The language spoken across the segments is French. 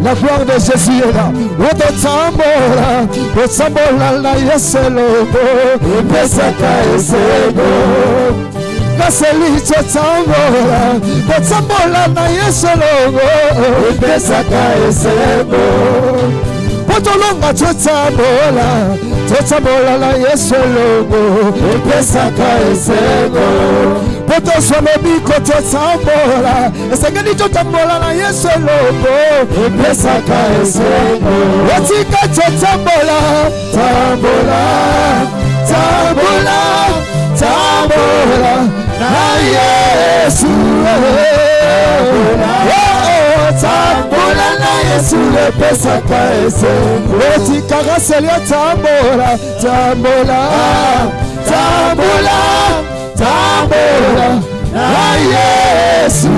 La gloire de Jésus est là. Otambola na Yesu logo. Pesaka esego. Gaseli chotambola. Otambola na Yesu logo. Pesaka esego. Potolonga chotambola na Yesu logo. Pesaka esego. Potosolobi chotambola. Esengeni chotambola na Yesu logo. Pesaka esego. Otika chotambola. Tambola na Yesu. Tambola na Yesu pesaka esego. Otika gaseli tambola na Yesu.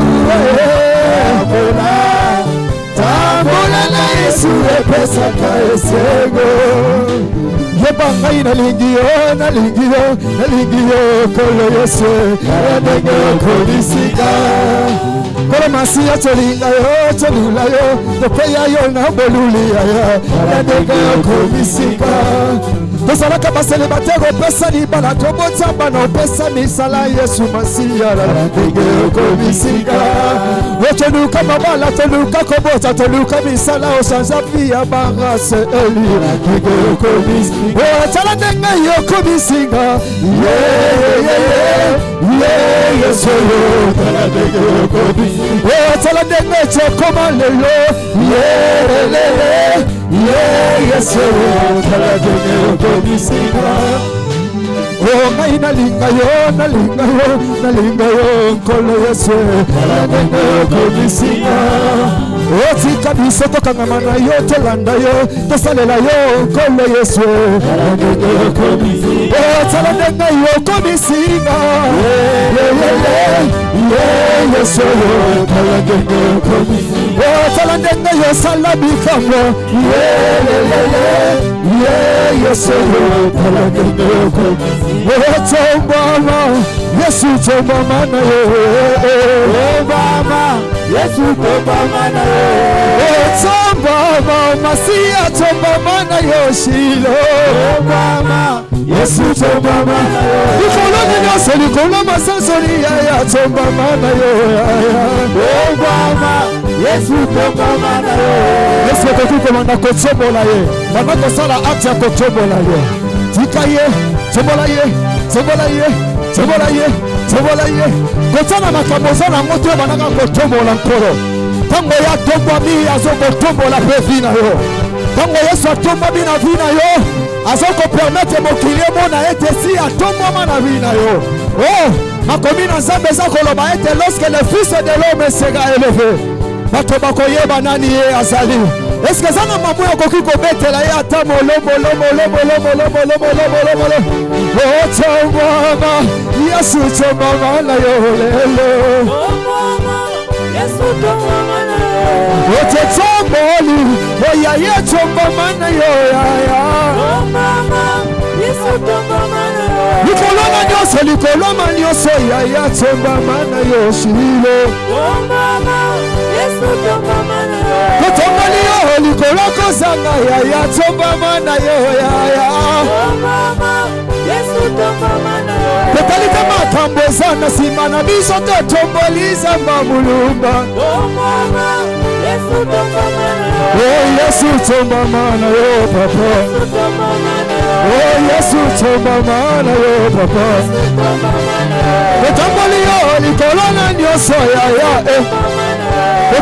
Tambola na Yesu pesaka esego. Yebanga nalingio kolo Yesu ndenge kodisika. Kolo masiya cholinga yo cholula yo topeya yo na bolulia ya ndenge kodisika. Tosalaka baselebatero pesa libala tobotamba na pesa misala Yesu masiya ndenge kodisika. Ocheluka mabala toluka kobota toluka misala osanza pia barase eli ndenge kodisika. Tala ndenga yoko bisinga. Yesu yo. Tala ndenga yoko bisinga. Tala ndenga choko malelo. Yesu yo. Tala ndenga yoko bisinga. Ngai nalinga yo nkolo Yesu. Tala ndenga yoko bisinga. Otika biso tokangamana yo tolanda yo tosalela yo nkolo Yesu. Tala ndenga yoko bisinga. Yesu yo. Tala ndenga yoko bisinga. Tala ndenga yo sala bikambo. Yesu yo. Tala ndenga yoko bisinga. Tombama Yesu tombama na yo. Tombama Yesu tombama na yo. Tombama Masiya tombama na yo Shilo. Tombama Yesu tombama na yo. Nikoloni nyose nikolo masansoni ya tombama na yo. Tombama Yesu tombama na yo. Yesu kokukomanda kotombola ye. Bana kosala acte ya kotombola ye. Tika ye, tombola ye, tombola ye, tombola ye, tombola ye. Kotana makambo zana moto banaka kotombola nkoro. Tango ya tombami azoko tombola pe vina yo. Tango Yesu atombami na vina yo, azoko permettre mokili mona ete si atombama na vina yo. Oh, makomi na Nzambe za koloba ete lorsque le fils de l'homme sera élevé. Bato bakoyeba nani ye azali. Est-ce que ça n'a pas pu être là? Likoloko zanga ya tombama na yo ya Yesu tombama na yo. Totalika makambo zana simana biso to tomboliza mbamulumba. Tombama Yesu tombama na yo. Oh Yesu tombama na yo papa. Oh Yesu tombama na yo papa. Tomboli yo likolona nyoso ya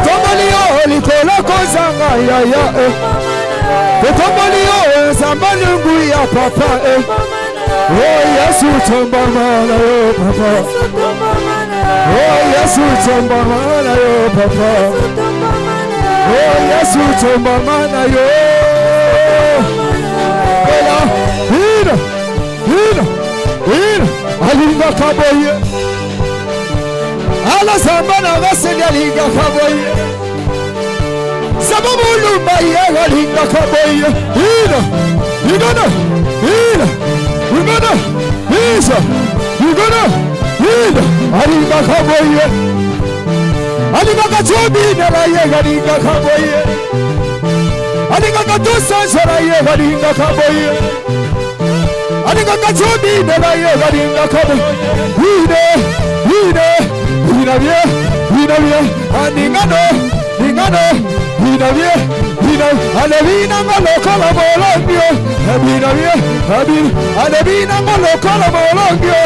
Tomboli yo likoloko zanga ya Tomboli yo zambanungu ya papa Oh Yesu tombama na yo papa. Oh Yesu tombama na yo papa. Oh Yesu tombama na yo. Ina alinga kaboye. Ala zambana gaseli alinga kaboye. Sababu lumba ye alinga kaboye. Ina galinga kaboye. Alinga kachobi nela ye galinga kaboye. Alinga katusa shara ye galinga kaboye. Alinga kachobi nela ye galinga kaboye. Wine aningano Vinavie, alevina ngalokola molongio. Vinavie, alevina ngalokola molongio.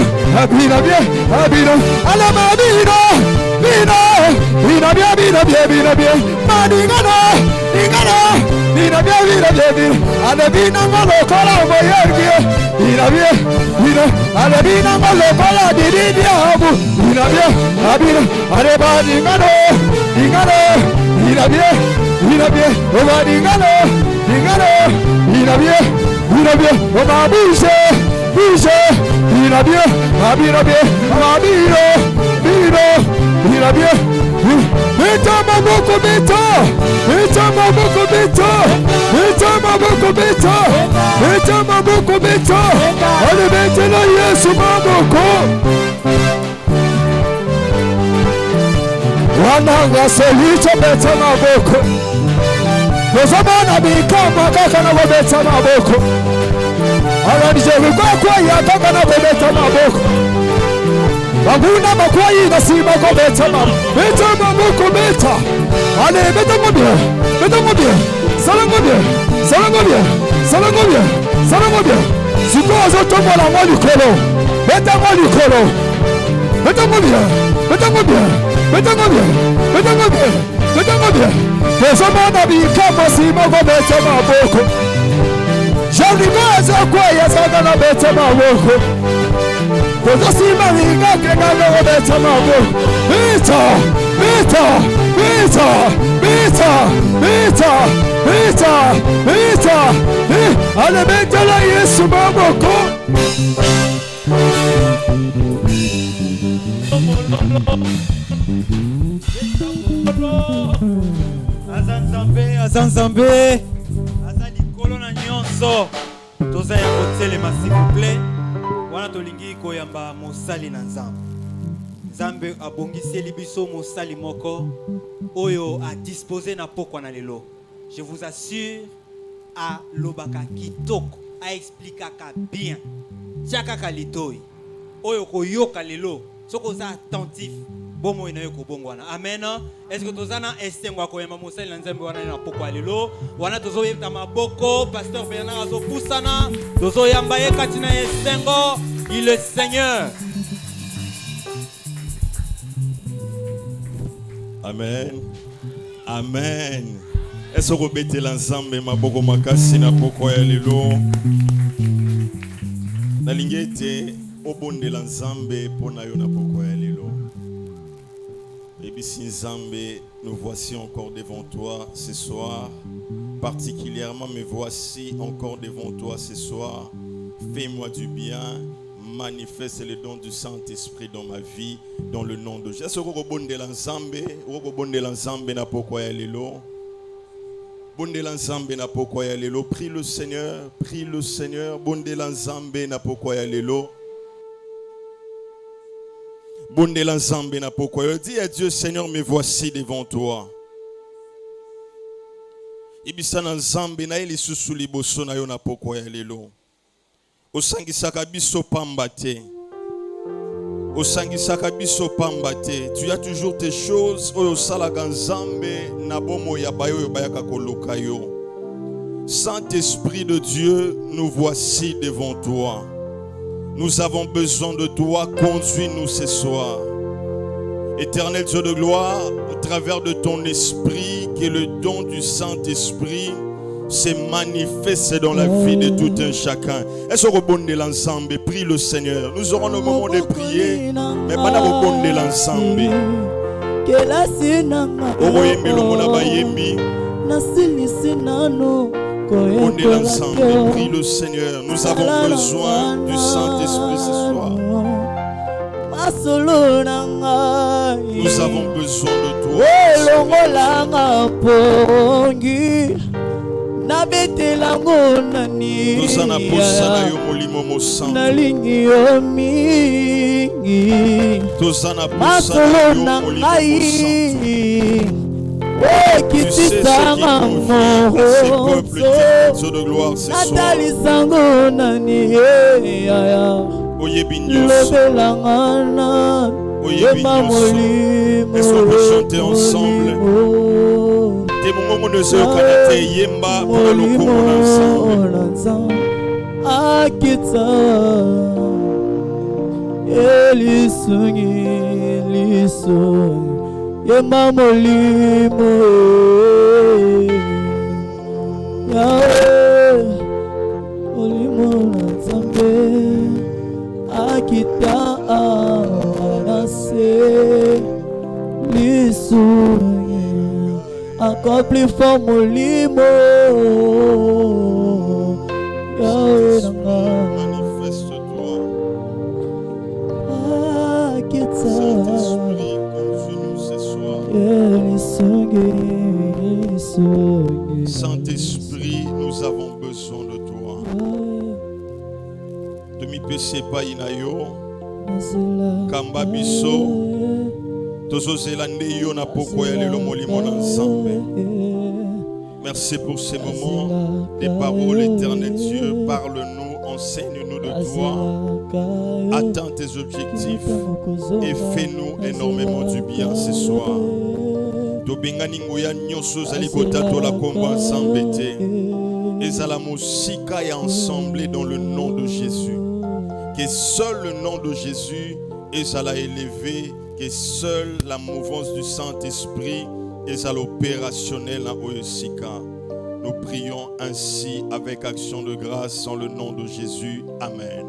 Vinavie, alemabino, vinavie, maningano, vinavie, alevina ngalokola molongio. Vinavie, alevina ngalokola didiabu. Vinavie, alemaningano, Vinavie, omadingano, Vinavie, omabise, Vinavie, Vinavie, Meta maboko beta, ale bete la Yesu maboko. Wananga sehicho beta maboko. Bozabana bikama kaka na beta maboko. Alanije kwa ya kaka na beta maboko. Baguna makwayi na sima ko beta maboko beta. Ale beta mabia. Salangobia. Sikozo tomola mwali kolo. Beta mwali kolo. Beta mabia. Bozabana bikama sima ko beta maboko. Jalibaza kwa ya saka na beta maboko. Bozasima bikake na beta maboko. Beta. Ale beta la Yesu maboko. Azanzambe azali kolona nyonso toza ya kotelema s'il vous plaît wana tolingi koyamba mosali na Nzambe abongisi libiso mosali moko oyo a disposé na pokwa na lelo. Je vous assure a lobaka kitoko a expliquaka bien tiaka kalitoi oyo koyoka lelo soko za attentif bomo ina yoko bongwana. Amen. Est-ce que tozana estengo akoyamba mosali na Nzambe wana na pokwa lelo wana tozoyeta maboko pasteur Bernard azopusana tozoyamba ye katina estengo il est Seigneur. Amen. Est-ce que vous mettez l'ensemble maboko makasi na pokwa ya lelo na lingete obonde l'ensemble pona yo na pokwa ya lelo. Ebisi Nzambe, nous voici encore devant toi ce soir. Particulièrement me voici encore devant toi ce soir. Fais-moi du bien. Manifeste le don du Saint-Esprit dans ma vie, dans le nom de Jésus. Est-ce que vous bonde l'ensemble na pokwa ya lelo? Bonde l'ensemble na pokwa ya lelo. Prie le Seigneur. Bonde l'ensemble na pokwa ya lelo. Bonde l'ensemble na pokwa ya lelo. Dis à Dieu, Seigneur, me voici devant toi. Ibisa l'ensemble na eli susu liboso na yo na pokwa ya lelo. Osangisaka biso pamba te. Tu as toujours tes choses oyo salaka Nzambe na bomo ya bayo yo bayaka koluka yo. Saint-Esprit de Dieu, nous voici devant toi. Nous avons besoin de toi, conduis-nous ce soir. Éternel Dieu de gloire, au travers de ton esprit, que le don du Saint-Esprit se manifeste dans la vie de tout un chacun. Est-ce que vous bondez l'ensemble? Prie le Seigneur. Nous aurons le moment de prier, mais pas vous bondez l'ensemble. Bondez l'ensemble. Prie le Seigneur. Nous avons besoin du Saint-Esprit ce soir. Nous avons besoin de toi. Na nabetelango nani tozana posana yo molimo mosantu nalingi yo mingi tozana masolo posana yo na molimo ngai mosantu. Tu sais ce qui ekitisanga convient à ce peuple éternel, Dieu de gloire ce soir. natalisango nani yaya Oyebi nyonso. lobelanga na Oyebi yema nyonso. molimo Est-ce qu'on peut chanter ensemble? Te mongongo nezoyokana te yemba mpona lokumu na nzambe. akita elisungi lisungi yema molimo yawe molimo na nzambe akita anase lisungi accompli for molimo yawe nanga Manifeste-toi. akita Saint-Esprit, conduis-nous ce soir. Saint-Esprit, nous avons besoin de toi. Demi péché pa inayo, kamba biso, tozozela nde yo na poko ya lelo molimo na nzambe. Merci pour ces moments des paroles, éternel Dieu. Parle-nous, enseigne-nous de toi. Atteins tes objectifs et fais-nous énormément du bien ce soir. Tobengani ngoya nyonso zali kotato la komba ensemble te. Ezala mosika ya ensemble dans le nom de Jésus. Que seul le nom de Jésus ezala élevé, que seule la mouvance du Saint-Esprit ezala opérationnelle en Oyosika. Nous prions ainsi avec action de grâce en le nom de Jésus. Amen.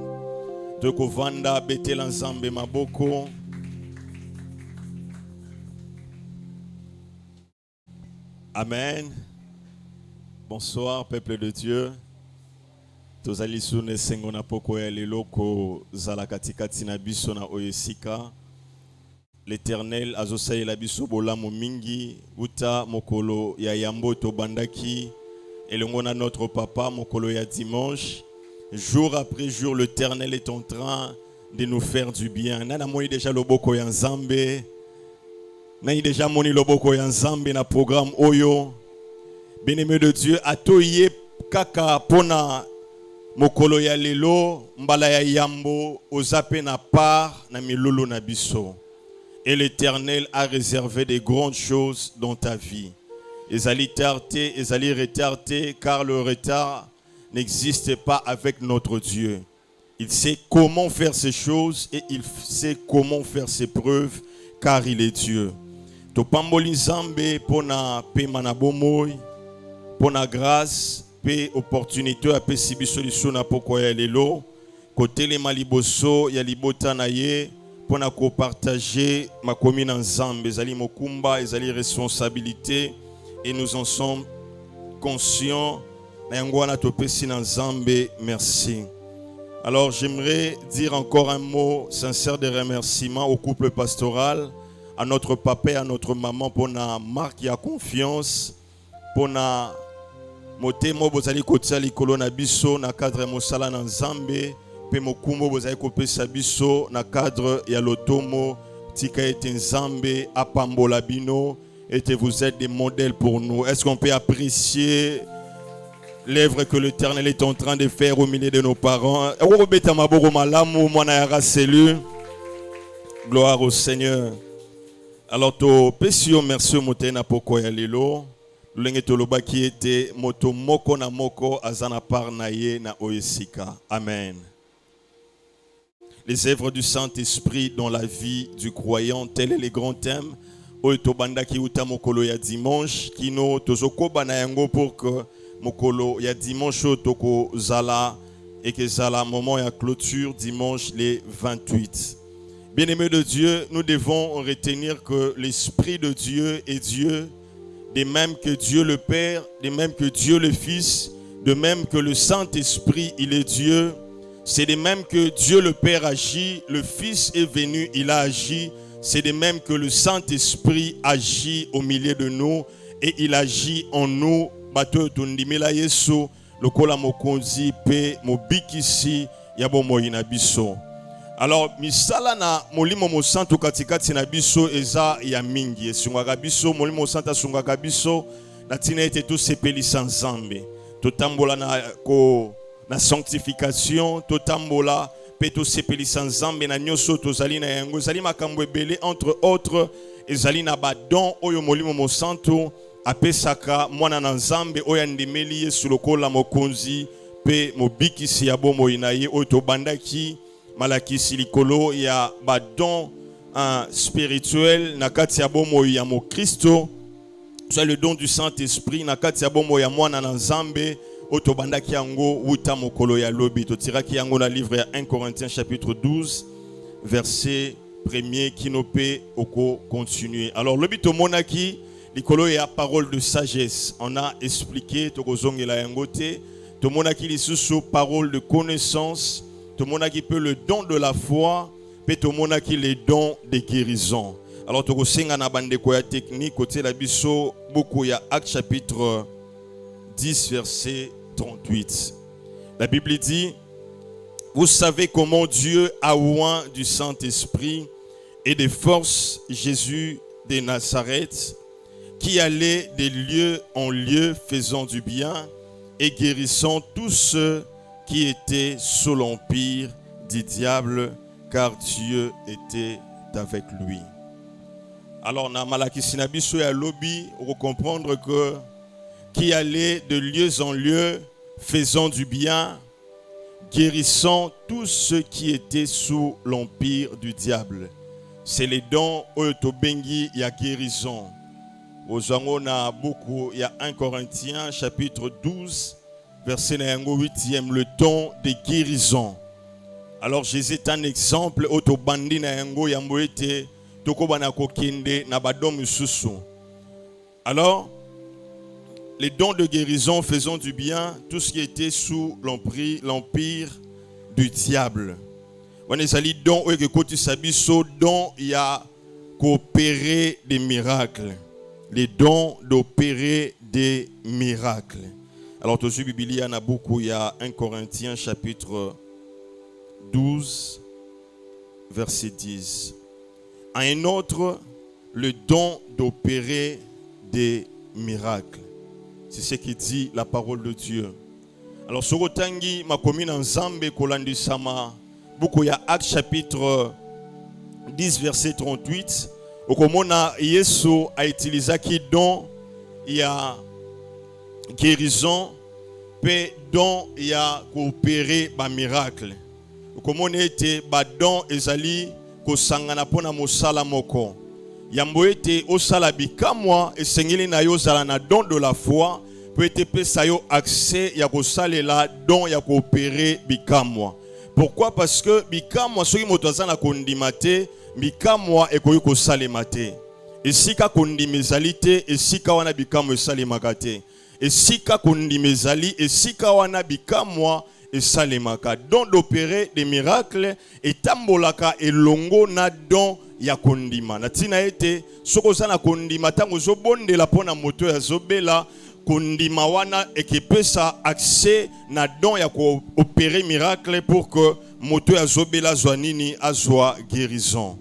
Tokovanda betela nzambe maboko. Amen. Bonsoir, peuple de Dieu. Tozali sune sengo na poko ya leloko zala katikati na biso na Oyesika. L'Éternel azosalela biso bolamu mingi uta mokolo ya yambo to bandaki elongo na notre papa mokolo ya dimanche. Jour après jour, l'Éternel est en train de nous faire du bien. Nana moni déjà loboko ya Nzambe. Nani déjà moni loboko ya Nzambe na programme Oyo. Bien-aimé de Dieu, atoye kaka pona mokolo ya lelo mbala ya yambo ozape na part na milolo na biso. Et l'Éternel a réservé des grandes choses dans ta vie. Ezali tardé, ezali retardé, car le retard n'existe pas avec notre Dieu. Il sait comment faire ces choses et il sait comment faire ses preuves, car il est Dieu. Topamboli Nzambe pona pema na bomoy, pona grâce, pe opportunité ape sibiso na poko ya lelo, kote le maliboso ya libota na ye, pona ko partager ma commune Nzambe, ezali mokumba, ezali responsabilité, et nous en sommes conscients. Merci. Alors j'aimerais dire encore un mot sincère de remerciement au couple pastoral, à notre papa et à notre maman pour la marque de confiance, pour la motemo bozali kotia likolo na biso na cadre mosala na Nzambe, pe mokumbo bozali kopesa biso na cadre ya lotomo tika ete Nzambe apambola bino et vous êtes des modèles pour nous. Est-ce qu'on peut apprécier l'œuvre que l'Éternel est en train de faire au milieu de nos parents? Gloire au Seigneur. Alors, to pesio merci motena poko ya lelo. Lenge toloba qui était moto moko na moko azana par naye na Oyesika. Amen. Les œuvres du Saint-Esprit dans la vie du croyant, tel est le grand thème. Oyetobanda ki uta mokolo ya dimanche kino tozokoba na yango pour que mokolo ya dimanche toko zala et que zala moment ya clôture dimanche les 28. Bien-aimés de Dieu, nous devons retenir que l'Esprit de Dieu est Dieu, de même que Dieu le Père, de même que Dieu le Fils, de même que le Saint-Esprit, il est Dieu. C'est de même que Dieu le Père agit, le Fils est venu, il a agi. C'est de même que le Saint-Esprit agit au milieu de nous et il agit en nous bato tondimela Yesu lokola mokonzi pe mobikisi ya bomoi na biso. Alors misala na molimo mosantu katikati na biso eza ya mingi. Esungaka biso molimo mosantu asungaka biso na tina ete tosepelisa Nzambe. Totambola na sanctification, totambola pe tosepelisa Nzambe na nyonso tozali na yango. Ezali makambo ebele, entre autres ezali na badon oyo molimo mosantu apesaka mwana na Nzambe oyo andimeli Yesu lokola mokonzi pe mobikisi ya bomoi na ye oyo tobandaki malakisi likolo ya badon spirituel na kati ya bomoi ya Mokristo. C'est le don du Saint-Esprit na kati ya bomoi ya mwana na Nzambe oyo tobandaki yango wuta mokolo ya lobi. Totiraki yango na livre ya 1 Corinthiens chapitre 12 verset 1er kinope oko continuer. Alors lobi tomonaki likolo ya parole de sagesse. On a expliqué tokozongela yango te. Tomonaki lisusu parole de connaissance. Tomonaki peu le don de la foi. Pe tomonaki les dons de guérison. Alors tokosenga na bandeko ya technique côté la biso beaucoup ya Actes chapitre 10 verset 38. La Bible dit: vous savez comment Dieu a oint du Saint-Esprit et de force Jésus de Nazareth, qui allait de lieu en lieu faisant du bien et guérissant tous ceux qui étaient sous l'empire du diable, car Dieu était avec lui. Alors, na malakisi na biso ya lobi, on va comprendre que qui allait de lieu en lieu faisant du bien, guérissant tous ceux qui étaient sous l'empire du diable. C'est les dons otobengi ya guérison. Ozango na beaucoup, il y a 1 Corinthiens chapitre 12 verset 8e, le don de guérison. Alors Jésus est un exemple otobandi na yango yamboete tokobana kokende na badom mususu. Alors les dons de guérison faisant du bien tout ce qui était sous l'empire du diable. On ezali don oyo koti sabiso don ya coopérer des miracles. Les dons d'opérer des miracles. Alors, dans la Bible, il y en a beaucoup. Il y a 1 Corinthiens chapitre 12, verset 10. À un autre, le don d'opérer des miracles. C'est ce qui dit la parole de Dieu. Alors, sur Otangi, ma commune en Zambé, Kolandi Sama, beaucoup il y a Actes chapitre 10, verset 38. Okomona Yesu a utilisé qui don il y a guérison pe don il y a coopérer ba miracle. Okomona ete ba don ezali ko sangana pona mosala moko. Yambo ete osala bikamwa esengeli na yo zala na don de la foi peut ete pesa yo accès ya ko salela don ya coopérer bikamwa. Pourquoi? Parce que bikamwa soki moto azana kondimate bikamwa ekoyi kosalema te. Esika kondima ezali te, esika wana bikamwa esalemaka te. Esika kondima ezali, esika wana bikamwa esalemaka. Don d'opérer des miracles etambolaka elongo na don ya kondima. Na tina ete soko sana kondima tango zobondela pona moto ya zobela kondima wana ekepesa accès na don ya ko opérer miracle pour que moto ya zobela zwanini azwa guérison.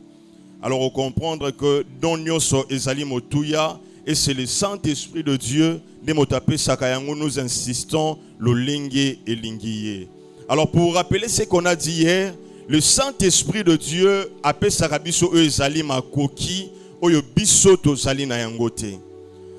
Alors, on comprendre que don nyoso ezali motuya et c'est le Saint-Esprit de Dieu de motape sakayango nous insistons le lingue et linguier. Alors, pour rappeler ce qu'on a dit hier, le Saint-Esprit de Dieu appelle sakabiso ezali makoki oyo biso tozali na yangote.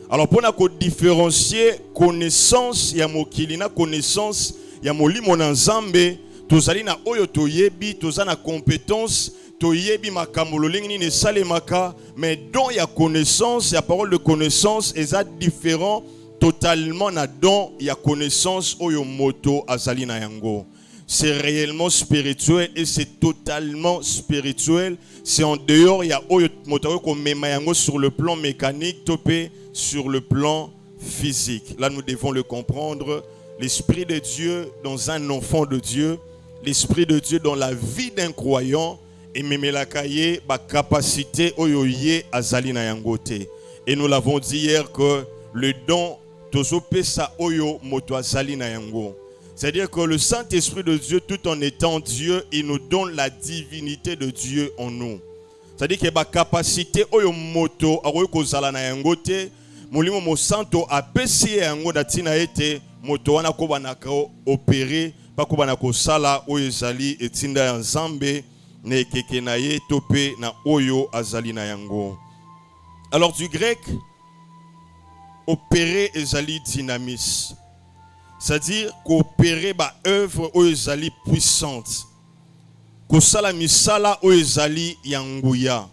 Alors, pour na ko différencier connaissance ya mokili na connaissance ya molimo na Nzambe, tozali na oyo toyebi, tozali na compétence toyebi makambo lolengini ne salemaka, mais don ya connaissance, ya parole de connaissance eza différent totalement na don ya connaissance oyo moto azali na yango. C'est réellement spirituel et c'est totalement spirituel. C'est en dehors ya oyo moto ko mema yango sur le plan mécanique topé sur le plan physique. Là nous devons le comprendre. L'esprit de Dieu dans un enfant de Dieu, l'esprit de Dieu dans la vie d'un croyant et même la cahier ba capacité oyoye azali na yangote. Et nous l'avons dit hier que le don tozo pesa oyo moto azali na yango. C'est-à-dire que le Saint-Esprit de Dieu, tout en étant Dieu, il nous donne la divinité de Dieu en nous. C'est-à-dire que la capacité oyo moto akoyo kozala na yango te, molimo mo santo apesi yango datina ete moto wana ko banaka opérer pa ko banako sala oyo ezali etinda ya Nzambe na ekeke na ye tope na oyo azali na yango. Alors du grec, opérer ezali dynamis. C'est-à-dire qu'opérer ba œuvre oyo ezali puissante. Kosala misala oyo ezali yanguya.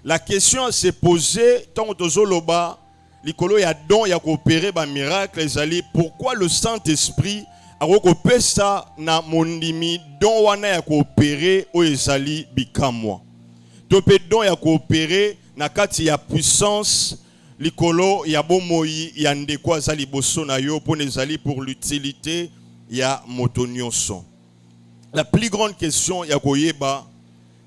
La question à se poser tant tozoloba likolo ya don ya coopérer ba miracle ezali pourquoi le Saint-Esprit a kopesa na mondimi don wana ya coopérer oyo ezali bikamwa. Tope don ya coopérer na kati ya puissance likolo ya bomoi ya ndeko azali boso na yo pour ezali pour l'utilité ya moto nyonso. La plus grande question ya koyeba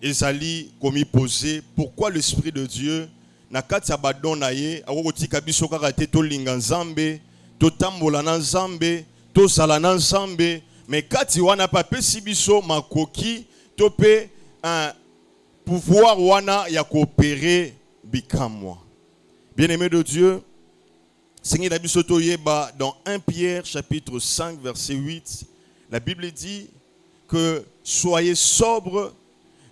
ezali komi poser pourquoi l'Esprit de Dieu na kati ya badon na ye akokotika biso kaka te tolinga Nzambe totambola na Nzambe tozala na Nzambe mais kati wana pa pesi biso makoki tope un pouvoir wana ya coopérer bikamwa. Bien-aimé de Dieu, Seigneur Nabisoto Yeba, dans 1 Pierre chapitre 5 verset 8, la Bible dit que soyez sobres,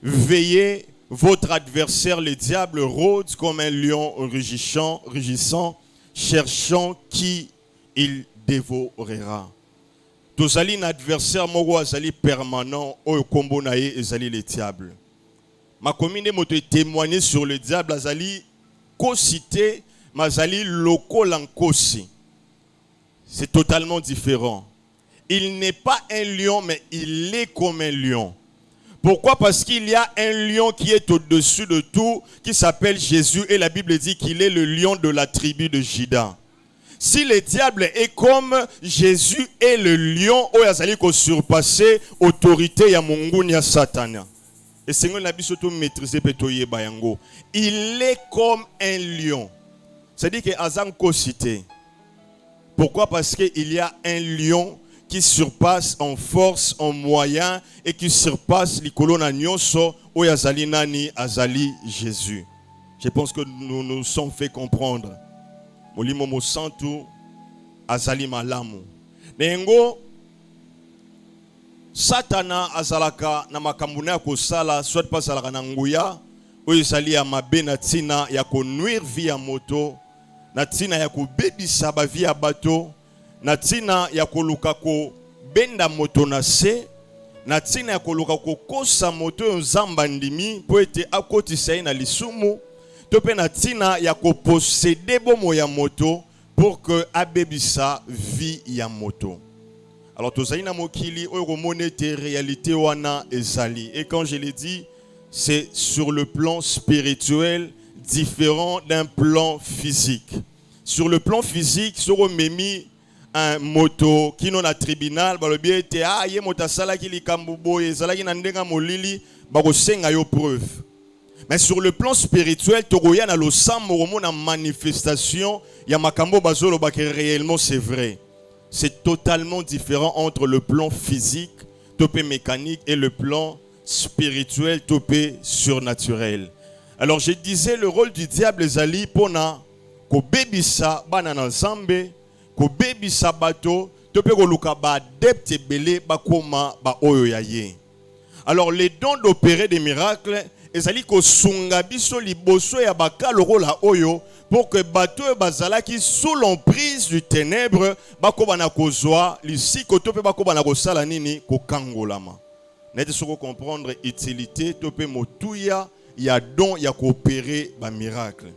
veillez, votre adversaire le diable rôde comme un lion rugissant, cherchant qui il dévorera. Tozali un adversaire moko azali permanent au kombo naye ezali le diable. Ma commune moto témoigner sur le diable azali cité mazali loko lankosi. C'est totalement différent. Il n'est pas un lion, mais il est comme un lion. Pourquoi? Parce qu'il y a un lion qui est au-dessus de tout, qui s'appelle Jésus, et la Bible dit qu'il est le lion de la tribu de Juda. Si le diable est comme Jésus est le lion, où yazali ko surpasser autorité ya mungu ya Satan. Et Seigneur Nabi surtout maîtriser petoye bayango. Il est comme un lion. C'est-à-dire que Azam ko cité. Pourquoi? Parce qu'il y a un lion qui surpasse en force, en moyens et qui surpasse likolo na nyonso o yazali nani azali Jésus. Je pense que nous nous sommes fait comprendre. Molimo mo santu azali malamu. Nengo Satana azalaka na makambo na kosala soit pas azalaka na nguya oyo ezali ya mabe na tina ya konuire vie ya moto na tina ya kobebisa ba vie ya bato na tina ya koluka ko benda moto na se na tina ya koluka kokosa moto oyo Nzambe ndimi po ete akotisa ye na lisumu to pe na tina ya koposede bomo ya moto pour que abebisa vie ya moto. Alors, tozali na mokili oyo komonete réalité wana ezali. Et quand je l'ai dit, c'est sur le plan spirituel différent d'un plan physique. Sur le plan physique, sur memi un moto qui non a tribunal, balobi ete ye moto sala ki likambo boye, sala ki na ndenga molili, ba ko senga yo preuve. Mais sur le plan spirituel, tokoya na lo sambo komona manifestation ya makambo bazolo ba que réellement c'est vrai. C'est totalement différent entre le plan physique, topé mécanique, et le plan spirituel, topé surnaturel. Alors je disais, le rôle du diable ezali pona ko bebisa bana na Nzambe, ko bebisa bato, topé ko luka ba adepte belé ba koma ba oyo ya ye. Alors les dons d'opérer des miracles, ezali ko sunga biso liboso ya bakalo la oyo, pour que bateau bazalaki sous l'emprise du ténèbre bako bana kozwa lisi koto pe bako bana kosala nini ko kangolama. N'était soko comprendre utilité topé motuya ya don ya coopérer ba miracle.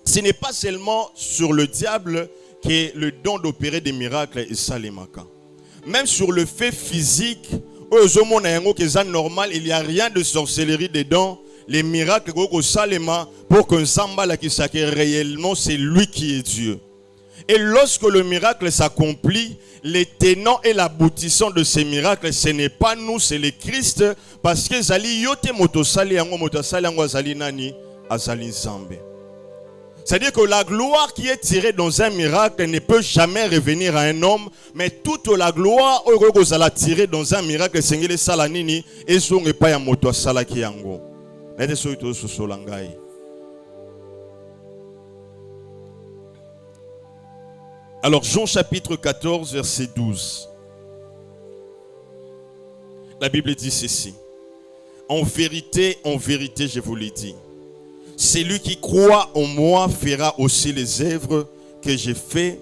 Ce n'est pas seulement sur le diable que le don d'opérer des miracles est salemaka. Même sur le fait physique, normal, il n'y a rien de sorcellerie dedans. Les miracles pour que Zamba qui sache réellement c'est lui qui est Dieu. Et lorsque le miracle s'accomplit, les tenants et l'aboutissant de ces miracles, ce n'est pas nous, c'est le Christ, parce que zali yote motosali yango motosali yango azali nani azali Nzambe. C'est-à-dire que la gloire qui est tirée dans un miracle ne peut jamais revenir à un homme, mais toute la gloire que la tirée dans un miracle, c'est que salanini et son pas ya moto salaki yango. Alors Jean chapitre 14 verset 12. La Bible dit ceci. En vérité, je vous l'ai dit. Celui qui croit en moi fera aussi les œuvres que j'ai fait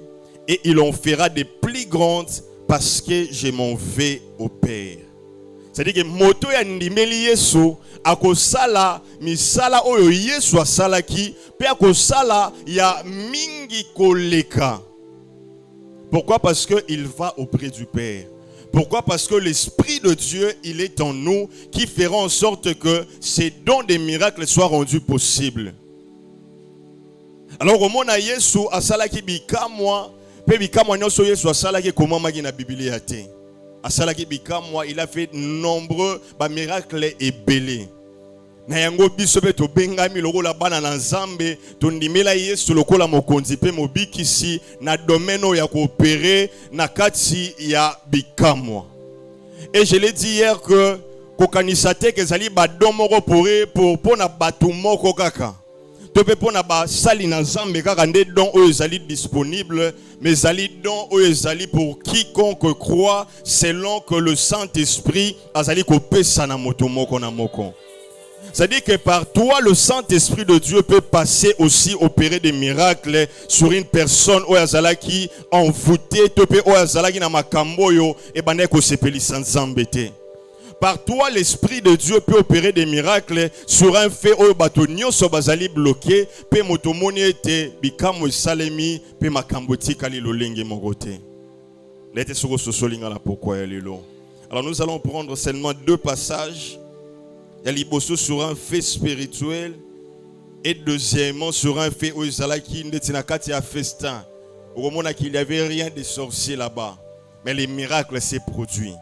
et il en fera des plus grandes parce que je m'en vais au Père. C'est-à-dire que moto ya ndimeli Yesu akosala misala oyo Yesu asalaki pe akosala ya mingi koleka. Pourquoi? Parce que il va auprès du Père. Pourquoi? Parce que l'Esprit de Dieu, il est en nous, qui fera en sorte que ces dons des miracles soient rendus possibles. Alors, au monde à Yesu, à Salaki Bikamwa, pe Bikamwa nyoso Yesu à Salaki comment magi na Bible ate. À Salaki Bikamwa, il a fait nombreux miracles et belés. Na yango biso be to bengami lokola bana na Nzambe to ndimela Yesu lokola mokonzi pe mobikisi na domaine ya coopérer na kati ya bikamwa. Et je l'ai dit hier que kokanisate ke zali ba domoro pour na batu moko kaka. To pe pona ba sali na Nzambe kaka nde don oyo zali disponible, mais zali don oyo zali pour quiconque croit selon que le Saint-Esprit azali kopesa na moto moko na moko. C'est-à-dire que par toi, le Saint-Esprit de Dieu peut passer aussi, opérer des miracles sur une personne qui est envoûtée, par toi, l'Esprit de Dieu peut opérer des miracles sur un fait où batonio so bazali bloqué, pe motomoni ete bikamo salemi pe makamboti kali lolenge mogote. Lete soko sosolinga la pourquoi lelo. Alors nous allons prendre seulement deux passages. Il y a l'hypothèse sur un fait spirituel et deuxièmement sur un fait où il y a festin. Au moment qu'il n'y avait rien de sorcier là-bas. Mais les miracles s'est produits.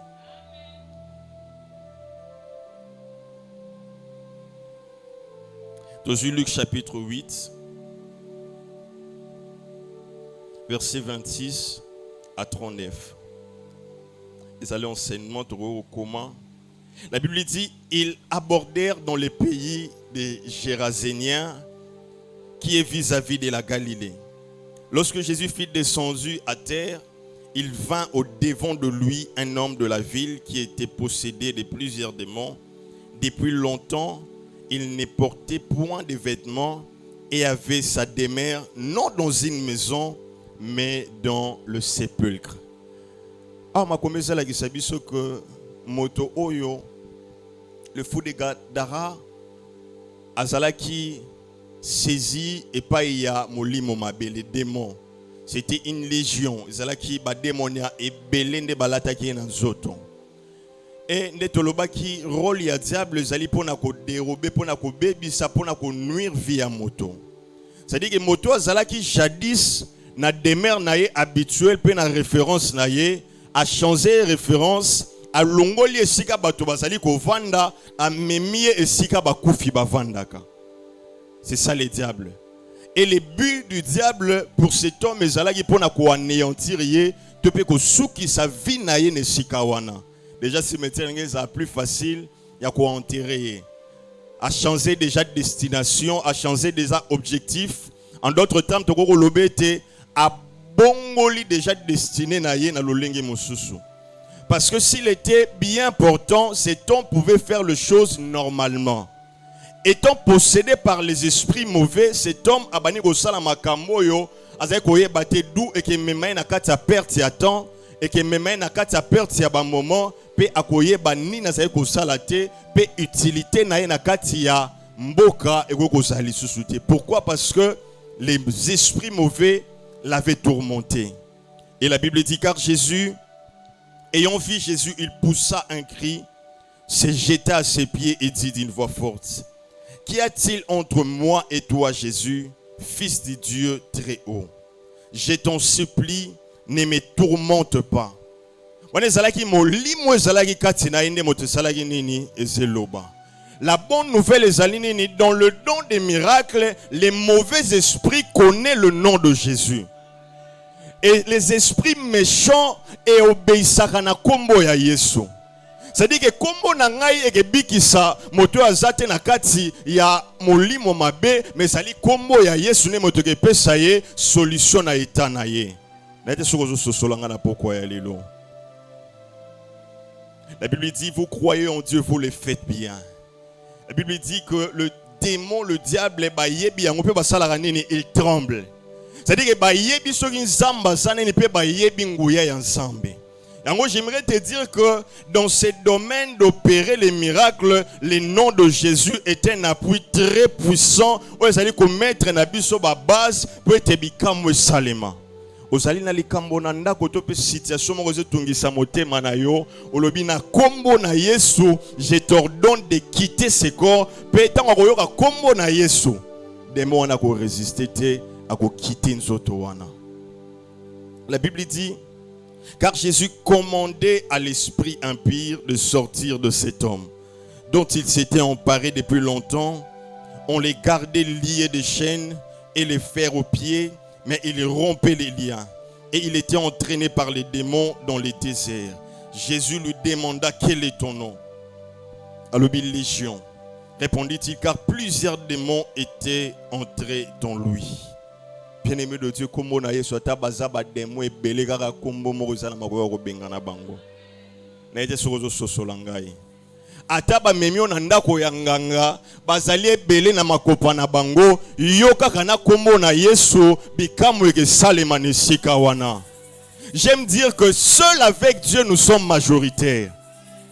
Dans Luc chapitre 8, verset 26 à 39. Ils allaient enseignement au comment. La Bible dit, ils abordèrent dans le pays des Géraséniens qui est vis-à-vis de la Galilée. Lorsque Jésus fut descendu à terre, il vint au devant de lui un homme de la ville qui était possédé de plusieurs démons. Depuis longtemps, il ne portait point de vêtements et avait sa demeure non dans une maison, mais dans le sépulcre. Ah, ma commencé la gisabiso que moto oyo le fou de Gadara azalaki saisi et pas il y a molimo mabe les démons. C'était une légion. Azalaki ba démonia et belende balataki na nzoto. Et ndetolobaki rôle ya diable zali pona ko dérober pona ko bebisa pona ko nuire via moto. C'est-à-dire que moto azalaki jadis na demeure na ye habituel pe na référence na ye a changé référence a longoli esika bato bazali ko vanda a memie esika bakufi bavandaka. C'est ça le diable. Et le but du diable pour cet homme ezalaki pona ko anéantir ye te pe ko suki sa vie na ye nesika wana. Déjà si maintenant c'est plus facile ya ko enterrer. A changer déjà de destination, a changer déjà objectif. En d'autres termes to ko lobete a bongoli déjà destiné na ye na lolenge mosusu. Parce que s'il était bien portant, cet homme pouvait faire les choses normalement. Étant possédé par les esprits mauvais, cet homme a banni au salama kamoyo, azay koye bate dou et que même na kati a perte ya temps et que même na kati a perte ya ba moment pe akoye bani na zay ko salate pe utilité na ye na kati ya mboka et ko sali susute. Pourquoi? Parce que les esprits mauvais l'avaient tourmenté. Et la Bible dit car Jésus, ayant vu Jésus, il poussa un cri, se jeta à ses pieds et dit d'une voix forte, qu'y a-t-il entre moi et toi, Jésus, fils du Dieu très haut? Je t'en supplie, ne me tourmente pas. La bonne nouvelle est alinée dans le don des miracles, les mauvais esprits connaissent le nom de Jésus. Et les esprits méchants et obéissaka na kombo ya Yesu. C'est-à-dire que kombo na ngai ekebikisa moto azate na kati ya molimo mabe, mais sali kombo ya Yesu ne moto ke pesa ye solution na eta na ye. Na ete sokozo sosolanga na pokwa ya lelo. La Bible dit vous croyez en Dieu, vous le faites bien. La Bible dit que le démon, le diable, il tremble. C'est-à-dire que j'aimerais te dire que dans ce domaine d'opérer les miracles, le nom de Jésus est un appui très puissant. C'est-à-dire que mettre na biso ba base pour te bikamo salema. Ozali na likambo na ndako to pe situation mo kozotungisa motema na yo olobi na kombo na Yesu je t'ordonne de quitter ce corps pe tango koyoka kombo na Yesu démon wana ko résister te ako quitter nzoto wana. La Bible dit car Jésus commandait à l'esprit impur de sortir de cet homme dont il s'était emparé depuis longtemps. On les gardait liés de chaînes et les fers aux pieds. Mais il rompait les liens et il était entraîné par les démons dans les déserts. Jésus lui demanda quel est ton nom. Alors Légion, répondit-il, car plusieurs démons étaient entrés dans lui. Bien-aimé de Dieu, comme on a eu soit bazaba démon et belé kaka kombo mozala makoyo ko bengana bango. Na ete sokozo sosolangai. Ataba memio na ndako ya nganga bazali ebele na makopa na bango yoka kana kombo na Yesu bikamu eke salema nesika wana. J'aime dire que seul avec Dieu nous sommes majoritaires.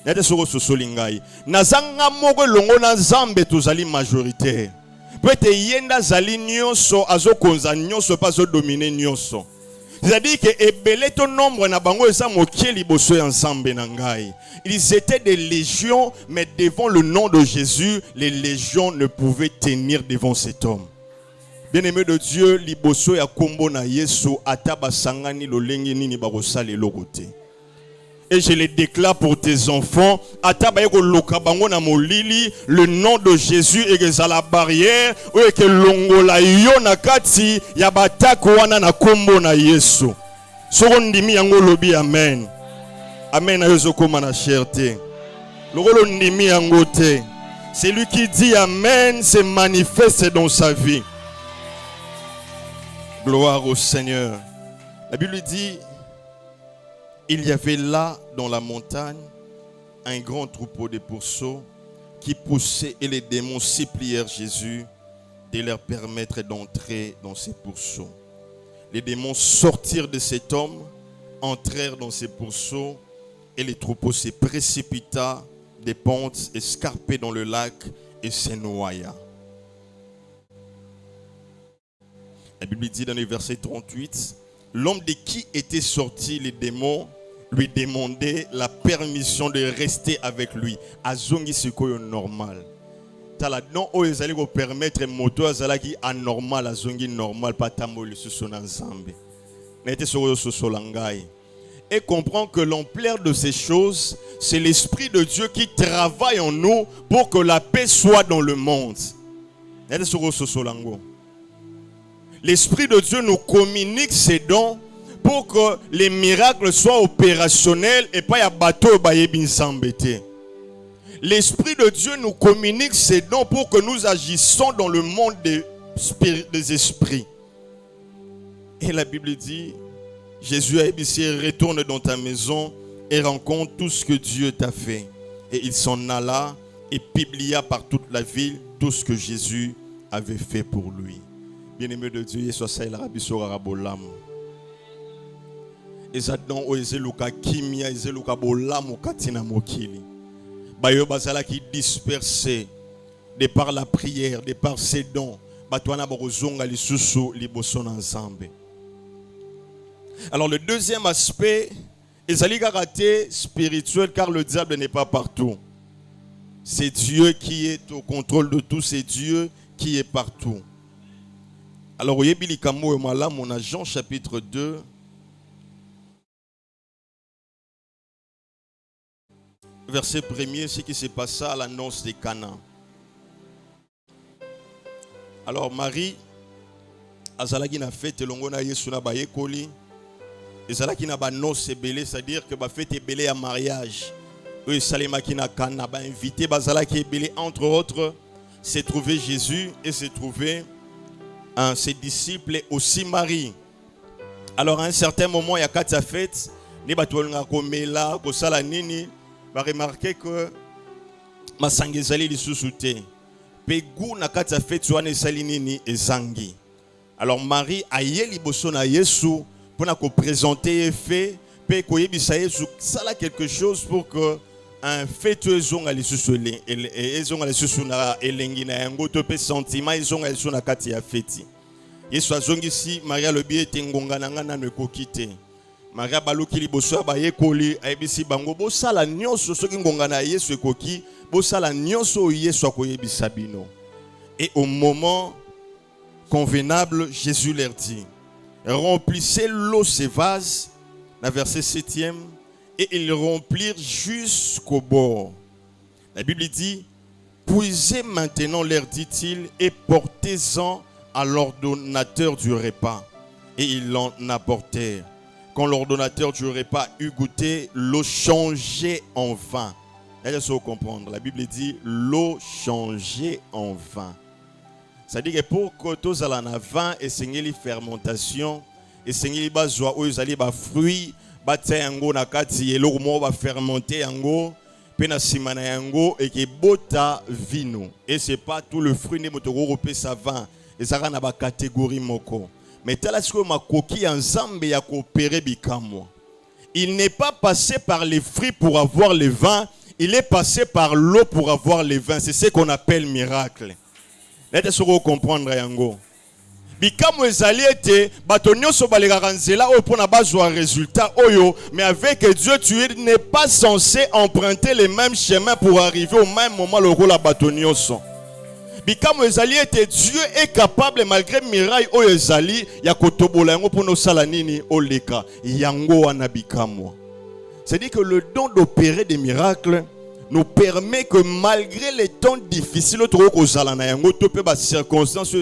Yate soko sosolingai nazanga moko longo na Nzambe tozali majoritaire. Peut-être yenda zali nyonso azokonza nyonso pas zo dominer nyonso. C'est-à-dire que ebele ton nombre na bango esa mokie liboso ya Nzambe na ngai. Ils étaient des légions, mais devant le nom de Jésus, les légions ne pouvaient tenir devant cet homme. Bien-aimé de Dieu, liboso ya kombo na Yesu ataba sangani lolengi nini bakosala lokote. Et je le déclare pour tes enfants, ataba yeko lokabango na molili, le nom de Jésus est la barrière, ou que longola yo na kati ya batako wana na kombo na Yesu. Sorondimi yango lobi amen. Amen ayozo koma na cherté. Logolo ndimi yango te. Celui qui dit amen se manifeste dans sa vie. Gloire au Seigneur. La Bible dit il y avait là dans la montagne un grand troupeau de pourceaux qui poussaient et les démons supplièrent Jésus de leur permettre d'entrer dans ces pourceaux. Les démons sortirent de cet homme, entrèrent dans ces pourceaux et le troupeau se précipita des pentes escarpées dans le lac et se noya. La Bible dit dans le verset 38, l'homme de qui étaient sortis les démons lui demandait la permission de rester avec lui. Azongi sikoyo normal. Tala non o ezali ko permettre moto azalaki anormal azongi normal patamboli susona Nzambe. Nete sikoyo sosolangai. Et comprend que l'ampleur de ces choses, c'est l'Esprit de Dieu qui travaille en nous pour que la paix soit dans le monde. Nete sikoyo sosolango. L'Esprit de Dieu nous communique ses dons pour que les miracles soient opérationnels et pas ya bateau bayebi Nzambe te. L'Esprit de Dieu nous communique ses dons pour que nous agissons dans le monde des esprits. Et la Bible dit, Jésus a dit, retourne dans ta maison et rencontre tout ce que Dieu t'a fait. Et il s'en alla et publia par toute la ville tout ce que Jésus avait fait pour lui. Bien-aimé de Dieu, Yesu asaïla rabiso rabolam. Ezadon o ezeluka kimia ezeluka bolamu katina mokili. Bayo bazala qui dispersé de par la prière, de par ses dons. Batwana borozonga lisusu liboso na Nzambe. Alors le deuxième aspect, ezali karaté spirituel car le diable n'est pas partout. C'est Dieu qui est au contrôle de tout, c'est Dieu qui est partout. Alors au Yebilikamo et Malam, on a Jean chapitre 2. Verset 1er, ce qui s'est passé à l'annonce des Cana. Alors Marie azalaki na fête longo na Yesu na bayekoli. Ezalaki na ba noces ebele, c'est-à-dire que ba fête ebele ya mariage. Eux salemaki na Cana ba invité bazalaki ebele, entre autres, s'est trouvé Jésus et s'est trouvé ses disciples et aussi Marie. Alors à un certain moment, il y a quatre fêtes, ni batolanga komela ko sala nini, va remarquer que masangezali lisusuté. Pegu na quatre fêtes wana sali nini ezangi. Alors Marie a yé liboso na Yesu pour na ko présenter fait, pe ko yebisa Yesu sala quelque chose pour que un fêteux zonga lisusu et zonga lisusu na elengi na yango to pe sentiment zonga lisusu na kati ya feti. Yesu azongisi Maria le bié tengonga nanga na nekoki te. Maria baluki liboso ba yekoli ayebisi bango bo sala nyonso soki ngonga na Yesu ekoki bo sala nyonso Yesu akoyebisa bino. Et au moment convenable, Jésus leur dit: remplissez l'eau ces vases, la verset 7e, et ils remplirent jusqu'au bord. La Bible dit: puisez maintenant, leur dit-il, et portez-en à l'ordonnateur du repas. Et ils l'en apportèrent. Quand l'ordonnateur du repas eut goûté, l'eau changeait en vin. Il faut comprendre. La Bible dit l'eau changeait en vin. C'est-à-dire que pour que tous allons en vin et seigneur les fermentation et seigneur les bazois où ils allaient bas fruits batte yango na kati eloko mo ba fermenter yango pe na simana yango et que bota vino. Et c'est pas tout le fruit ne motoko repé sa vin et ça na ba catégorie moko. Mais tel est-ce que ma coquille ensemble ya coopérer bikamwa. Il n'est pas passé par les fruits pour avoir le vin, il est passé par l'eau pour avoir le vin. C'est ce qu'on appelle miracle. Laissez vous comprendre yango. Bikamo ezali ete bato nyonso balekaka nzela oyo mpona bazwa résultat oyo, mais avec Dieu tu n'es pas censé emprunter les mêmes chemins pour arriver au même moment lokola bato nyonso. Bikamo ezali ete Dieu est capable malgré miraille oyo ezali ya kotobola yango mpona osala nini oleka yango wana bikamo. C'est-à-dire que le don d'opérer des miracles nous permet que malgré les temps difficiles, circonstances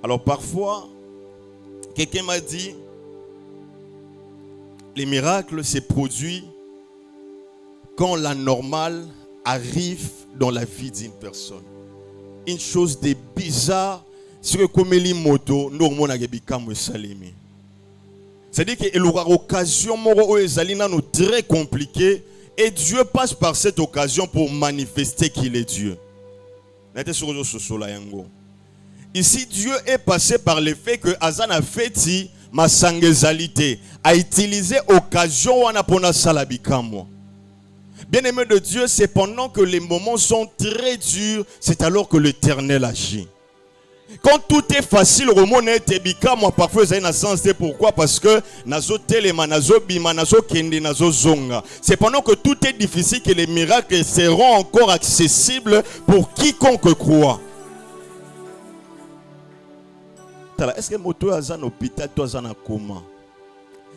alors parfois, quelqu'un m'a dit, les miracles se produisent quand la normale arrive dans la vie d'une personne. Une chose de bizarre, c'est que comme les motos, nous avons salimi. C'est-à-dire qu'il y a une occasion très compliquée et Dieu passe par cette occasion pour manifester qu'il est Dieu. Ici, Dieu est passé par le fait que Azana Feti, ma sangezalité, a utilisé l'occasion pour salabikamo. Bien-aimé de Dieu, c'est pendant que les moments sont très durs, c'est alors que l'Éternel agit. Quand tout est facile, moi parfois j'ai un sens. Pourquoi? Parce que c'est pendant que tout est difficile que les miracles seront encore accessibles pour quiconque croit. Est-ce que moto azan hôpital to azan comment?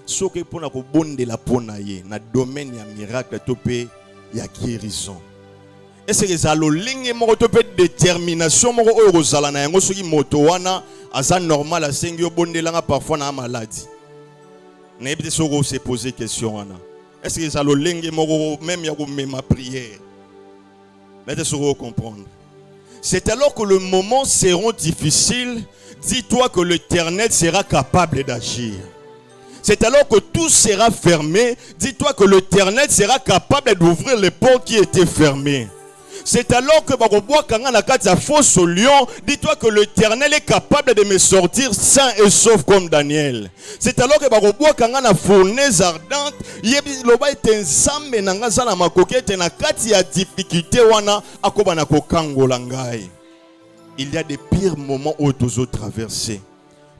Ce que pour na ko bonde la pona ye na domaine ya miracle to pe ya guérison. Est-ce que ça lo ligne mo to pe détermination mo o rozala na yango soki moto wana azan normal a sengi o bonde langa parfois na maladie. Na ebite soko se poser question wana. Est-ce que ça lo ligne mo même ya ko ma prière? Laissez soko comprendre. C'est alors que le moment seront difficiles, dis-toi que l'Éternel sera capable d'agir. C'est alors que tout sera fermé, dis-toi que l'Éternel sera capable d'ouvrir les portes qui étaient fermées. C'est alors que dis-toi que l'Éternel est capable de me sortir sain et sauf comme Daniel. C'est alors que la fournaise ardente, il y a des pires moments où tu as traversé.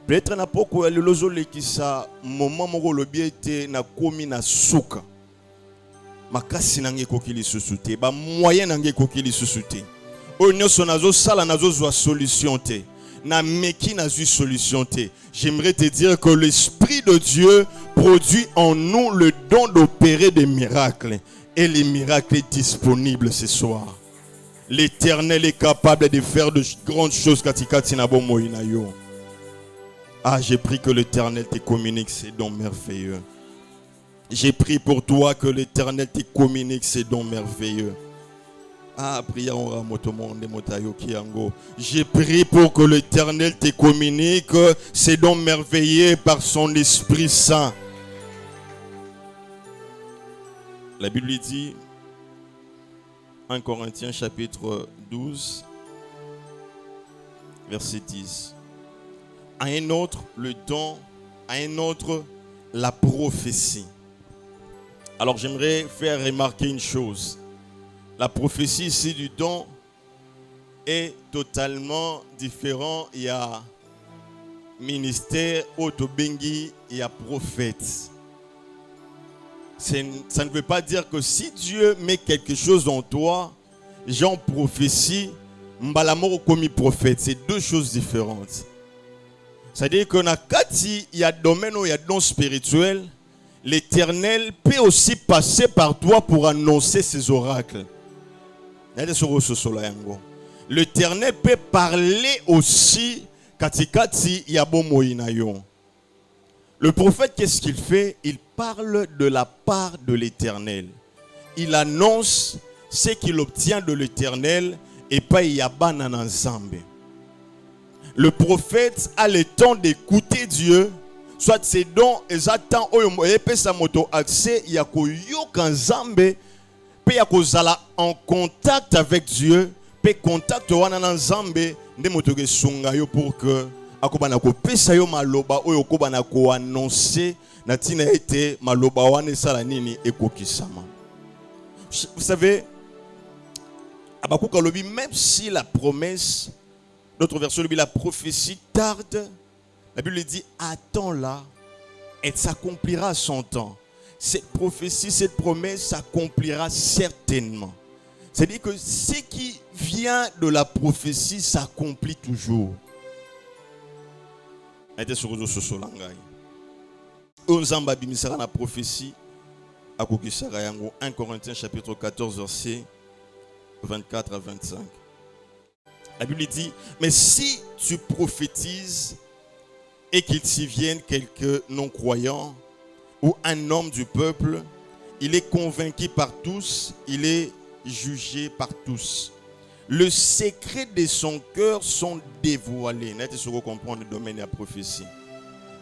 Peut-être na poko le lozole qui sa moment moko lobi ete na komi na suka. Makasi nange kokili susute ba moyen nange kokili susute. O nyoso nazo sala nazo zwa solution te. Na meki nazo solution te. J'aimerais te dire que l'Esprit de Dieu produit en nous le don d'opérer des miracles et les miracles sont disponibles ce soir. L'Éternel est capable de faire de grandes choses. Ah, j'ai pris que l'Éternel te communique ces dons merveilleux. J'ai pris pour toi que l'Éternel te communique ces dons merveilleux. Ah, prière en motomon de motayo kiango. J'ai prié pour que l'Éternel te communique ces dons merveilleux par son Esprit Saint. La Bible dit, 1 Corinthiens chapitre 12, verset 10. À un autre, le don, à un autre, la prophétie. Alors j'aimerais faire remarquer une chose. La prophétie ici du don est totalement différent. Il y a ministère, autobengi, il y a prophète. Ça ne veut pas dire que si Dieu met quelque chose en toi, genre prophétie, mbalamoro commis prophète, c'est deux choses différentes. C'est-à-dire que dans Kati, il y a domaine où il y a don spirituel, l'Éternel peut aussi passer par toi pour annoncer ses oracles. L'Éternel peut parler aussi katikati yabo moinayo. Le prophète, qu'est-ce qu'il fait? Il parle de la part de l'Éternel. Il annonce ce qu'il obtient de l'Éternel et pas yaba nananzambe. Le prophète a le temps d'écouter Dieu, soit ses dons et attend oyo sa moto accès yako yokanzambe. Pe yakozala en contact avec Dieu, pe contact wana na Nzambe nde moto ke sunga yo pour que akobana ko pesa yo maloba oyo kobana ko annoncer na tina ete maloba wana sala nini ekokisama. Vous savez, Abakuka lobi, même si la promesse, d'autres versions lobi, la prophétie tarde, la Bible dit attends-la, elle s'accomplira à son temps. Cette prophétie, cette promesse s'accomplira certainement. C'est-à-dire que ce qui vient de la prophétie s'accomplit toujours. 1 Corinthiens chapitre 14 verset 24 à 25. La Bible dit, mais si tu prophétises et qu'il s'y vienne quelques non-croyants, ou un homme du peuple, il est convaincu par tous, il est jugé par tous. Le secret de son cœur sont dévoilés. N'est-ce que comprendre le domaine de la prophétie?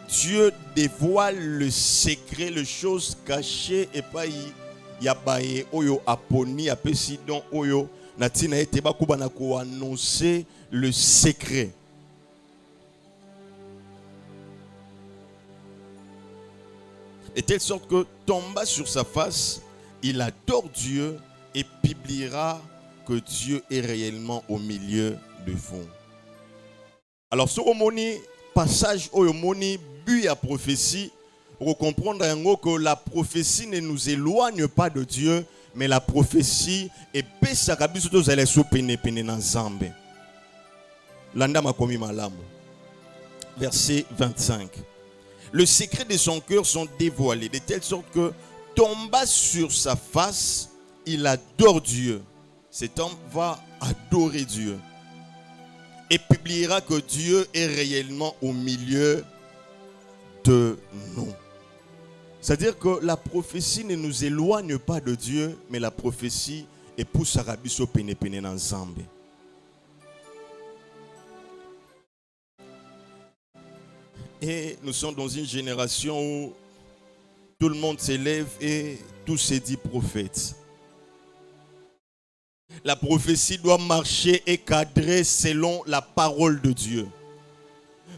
Dieu dévoile le secret, les choses cachées et pas yabaye oyo aponi apesidon oyo natina ete bakubana ko annoncer le secret. De telle sorte que tomba sur sa face, il adore Dieu et publiera que Dieu est réellement au milieu de vous. Alors, ce passage au but à prophétie, pour comprendre que la prophétie ne nous éloigne pas de Dieu, mais la prophétie est verset 25. Le secret de son cœur sont dévoilés, de telle sorte que tomba sur sa face, il adore Dieu. Cet homme va adorer Dieu et publiera que Dieu est réellement au milieu de nous. C'est-à-dire que la prophétie ne nous éloigne pas de Dieu, mais la prophétie est pour Sarabiso Penepene dans Zambé. Et nous sommes dans une génération où tout le monde s'élève et tout se dit prophète. La prophétie doit marcher et cadrer selon la parole de Dieu.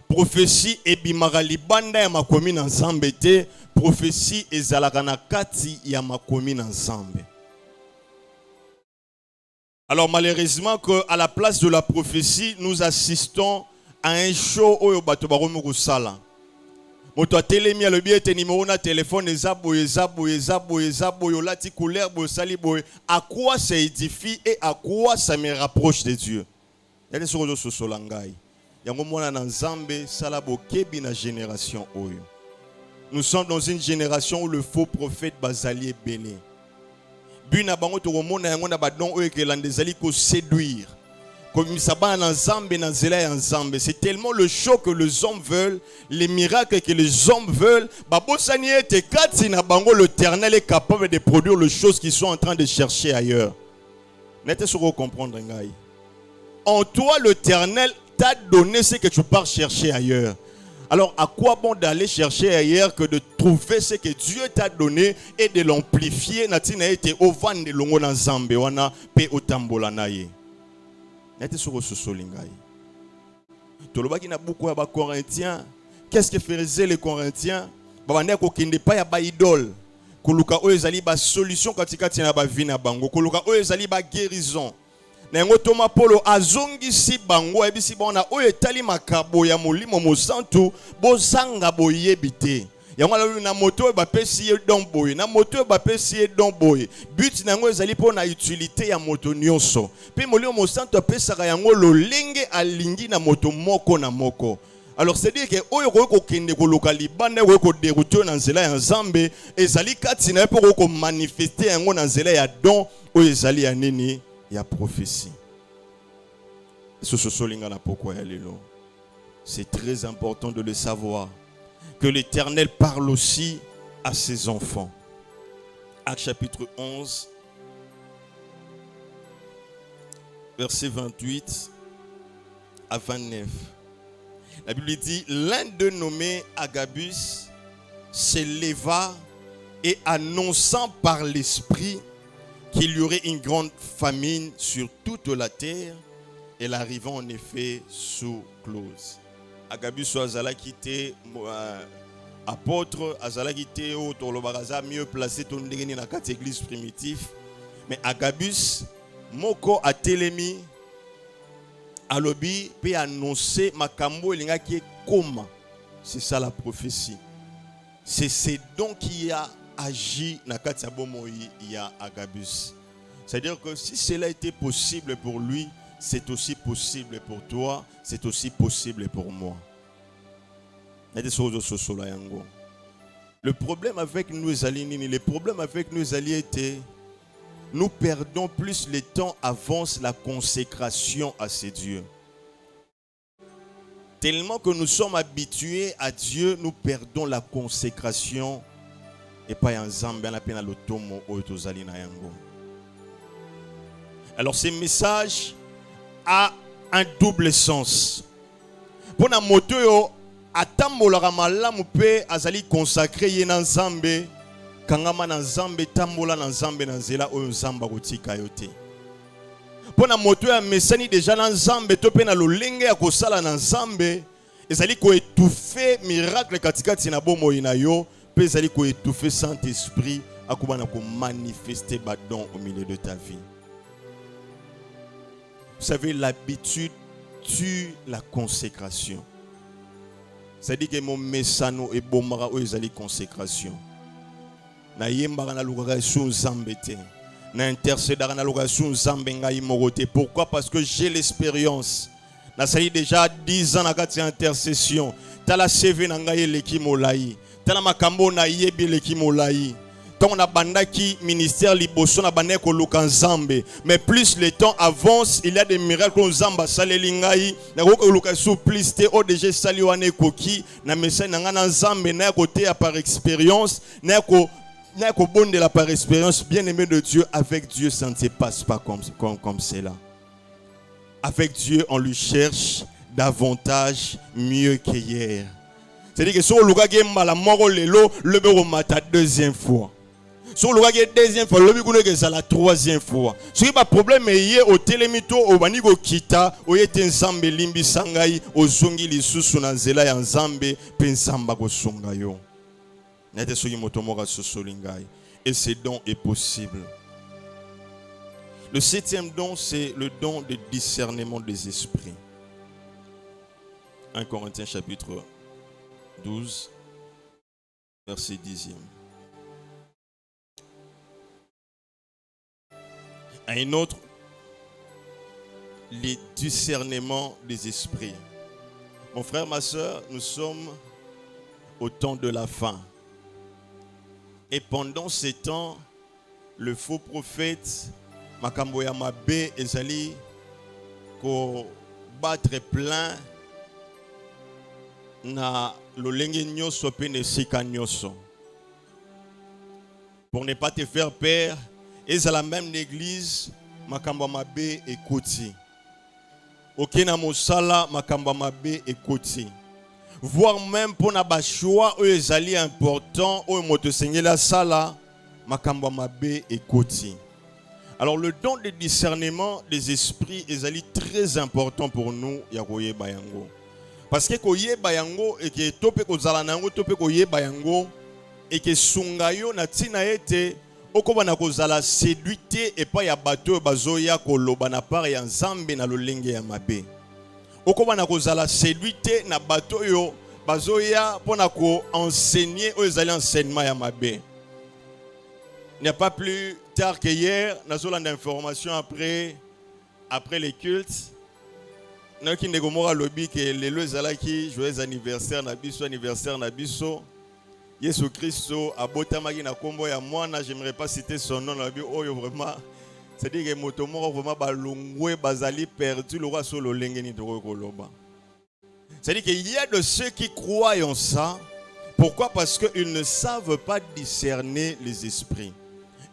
Prophétie et bimaralibanda ya makomi na Nzambe te, prophétie ezalaka na kati ya makomi na Nzambe. Alors malheureusement que à la place de la prophétie, nous assistons à un show oyo bato baromo kosala. Moto atelemi alobi ete numéro na téléphone ezaboye lati couleur boye sali boye. À quoi ça édifie et à quoi ça me rapproche de Dieu? Yale soko so solangai. Yango mona na Nzambe sala bokebi na génération oyo. Nous sommes dans une génération où le faux prophète bazali est béni. Buna bango to mona yango na badon oyo ke landezali ko séduire. Comme sabana na nzambe na nzela ya nzambe. C'est tellement le show que les hommes veulent, les miracles que les hommes veulent. Babosani ete kati na bango l'Éternel est capable de produire les choses qu'ils sont en train de chercher ailleurs. N'était-ce pas comprendre ngai? En toi l'Éternel t'a donné ce que tu pars chercher ailleurs. Alors, à quoi bon d'aller chercher ailleurs que de trouver ce que Dieu t'a donné et de l'amplifier? Natina été au van de longo na Zambe wana pe otambola naye. Nete soko sosolingai. Tolobaki na beaucoup ba Corinthiens. Qu'est-ce que faisaient les Corinthiens? Babane ko kende pa ya ba idole. Koluka oyo ezali ba solution katika tina ba vie na bango. Koluka oyo ezali ba guérison. Na ngo Thomas Paulo azongisi bango ebisi bona oyo etali makabo ya molimo mosantu bozanga boyebite yango la na moto ba pesi don boy na moto ba pesi don boy but na ngo ezali pona utilité ya moto nyonso pe molimo mosantu apesaka yango lolenge alingi na moto moko na moko. Alors c'est dire que oyo ko kende ko lokali bande ko dérouter na nzela ya Nzambe ezali kati na po ko manifester yango na nzela ya don oyo ezali ya nini ya prophétie. C'est très important de le savoir que l'Éternel parle aussi à ses enfants. Actes chapitre 11 verset 28 à 29. La Bible dit, l'un d'eux nommé Agabus se leva et annonçant par l'Esprit qu'il y aurait une grande famine sur toute la terre, elle arriva en effet sous clause. Agabus azala quitté apôtre, azala quitté au tolobaraza mieux placé ton ndengeni na quatre églises primitives, mais Agabus moko a telemi alobi pe annoncer makambo elinga qui est comme c'est ça la prophétie. C'est ce don qui a agi na kati ya bomoi ya Agabus. C'est-à-dire que si cela était possible pour lui, c'est aussi possible pour toi, c'est aussi possible pour moi. Le problème avec nous alliés, le problème avec nous alliés était, nous perdons plus le temps avance la consécration à ces dieux. Tellement que nous sommes habitués à Dieu, nous perdons la consécration. Et pas en Zambie, la peine à l'automo autozali na yango. Alors ce message a un double sens. Pour na moto yo atambola malamu pe azali consacré ye na Nzambe kangama na Nzambe tambola na Nzambe na nzela oyo Nzamba kotika yote. Pour na moto ya mesani déjà na Nzambe to pe na lolenge ya kosala na Nzambe ezali ko étouffer miracle katikati na bomoi na yo. Ezali ko étouffer Saint-Esprit akubana ko manifester badon au milieu de ta vie. Vous savez, l'habitude tue la consécration. C'est-à-dire que mon messano et bomara o ezali consécration. Na yembara na lukaka su Nzambe te. Na intercédera na lukaka su Nzambe ngai moko te. Pourquoi? Parce que j'ai l'expérience. Na sali déjà 10 ans na kati intercession. Tala CV na ngai eleki molai. Tala makambo na yebi eleki molai. Tant on a bandaki ministère liboso na bandé ko luka Nzambe, mais plus le temps avance, il y a des miracles Nzamba salelingai na ko luka soupliste ODG sali wane koki na message na ngana Nzambe na côté par expérience na ko bonde la par expérience. Bien-aimé de Dieu, avec Dieu ça ne se passe pas comme cela. Avec Dieu on lui cherche davantage mieux qu'hier. C'est-à-dire que si on luka gemba la moro lelo le be mata deuxième fois. Sur le deuxième fois, le la troisième fois. Ce qui est problème est au télémito au banigo kita au yete nzambe limbi sangai au zongi lisusu na nzela ya nzambe pensamba ko songayo. Nete soki motomora sosolingai. Et ce don est possible. Le septième don, c'est le don de discernement des esprits. 1 Corinthiens chapitre 12, verset 10e. Un autre, les discernements des esprits. Mon frère, ma soeur, nous sommes au temps de la fin. Et pendant ces temps, le faux prophète, makambo ya mabe ezali ko battre plein na lolenge nyoso pe ne sika nyoso. Pour ne pas te faire peur, et à la même église, makambo mabe ekoti. Okena mosala makambo mabe ekoti. Voire même pour na ba choix ezali important o moto sengela sala makambo mabe ekoti. Alors le don de discernement des esprits ezali très important pour nous ya koyeba yango. Parce que koyeba yango et que tope kozala nango tope koyeba yango et que sungayo na tina ete okobana kozala séduite et pas ya bato bazoya koloba na part ya nzambe na lolenge ya mabe. Okobana kozala séduite na bato yo bazoya pona ko enseigner o ezali enseignement ya mabe. Il n'y a pas plus tard que hier, nous avons l'information après les cultes. Nous avons lobby que les lozalaki joyeux anniversaire na biso. Yesu Christo a botamaki na kombo ya mwana, j'aimerais pas citer son nom là oyo vraiment. C'est-à-dire que motomo vraiment balongwe bazali perdu le roi solo lengeni de koloba. C'est-à-dire qu'il y a de ceux qui croient en ça. Pourquoi? Parce qu'ils ne savent pas discerner les esprits.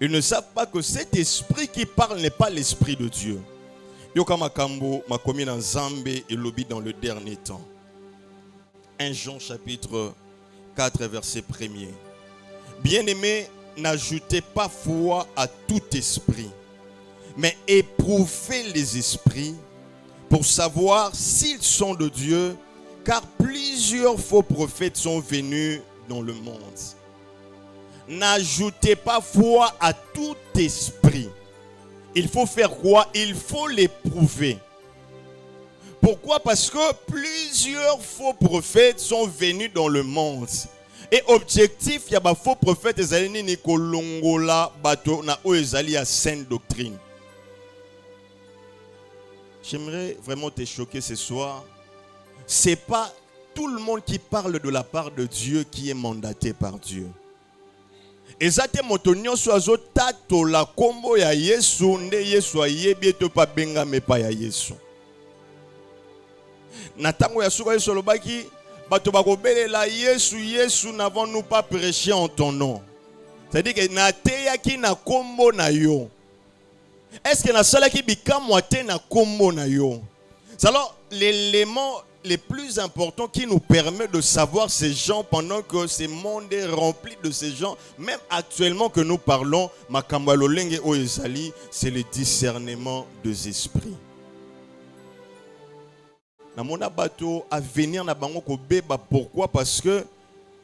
Ils ne savent pas que cet esprit qui parle n'est pas l'esprit de Dieu. Yokama Kambo m'a commis dans Zambé et lobby dans le dernier temps. 1 Jean chapitre 4 verset 1er. Bien-aimés, n'ajoutez pas foi à tout esprit, mais éprouvez les esprits pour savoir s'ils sont de Dieu, car plusieurs faux prophètes sont venus dans le monde. N'ajoutez pas foi à tout esprit. Il faut faire quoi? Il faut l'éprouver. Pourquoi? Parce que plusieurs faux prophètes sont venus dans le monde. Et objectif, il y a des faux prophètes ni kolongola bato na oezali à sainte doctrine. J'aimerais vraiment te choquer ce soir. C'est pas tout le monde qui parle de la part de Dieu qui est mandaté par Dieu. Ezate motonyo soazo tato la kombo ya Yesu nde Yesu ayebi to pa benga me pa ya Yesu. Na tango ya suka Yesu lobaki bato bakobelela Yesu Yesu n'avons-nous pas prêché en ton nom. C'est-à-dire que na teya ki na kombo na yo. Est-ce que na sala ki bikamwa te na kombo na yo? C'est alors l'élément les plus importants qui nous permet de savoir ces gens pendant que ce monde est rempli de ces gens, même actuellement que nous parlons, Makambalo Lenge Oyezali, c'est le discernement des esprits. Namona bato à venir na bango ko beba, pourquoi? Parce que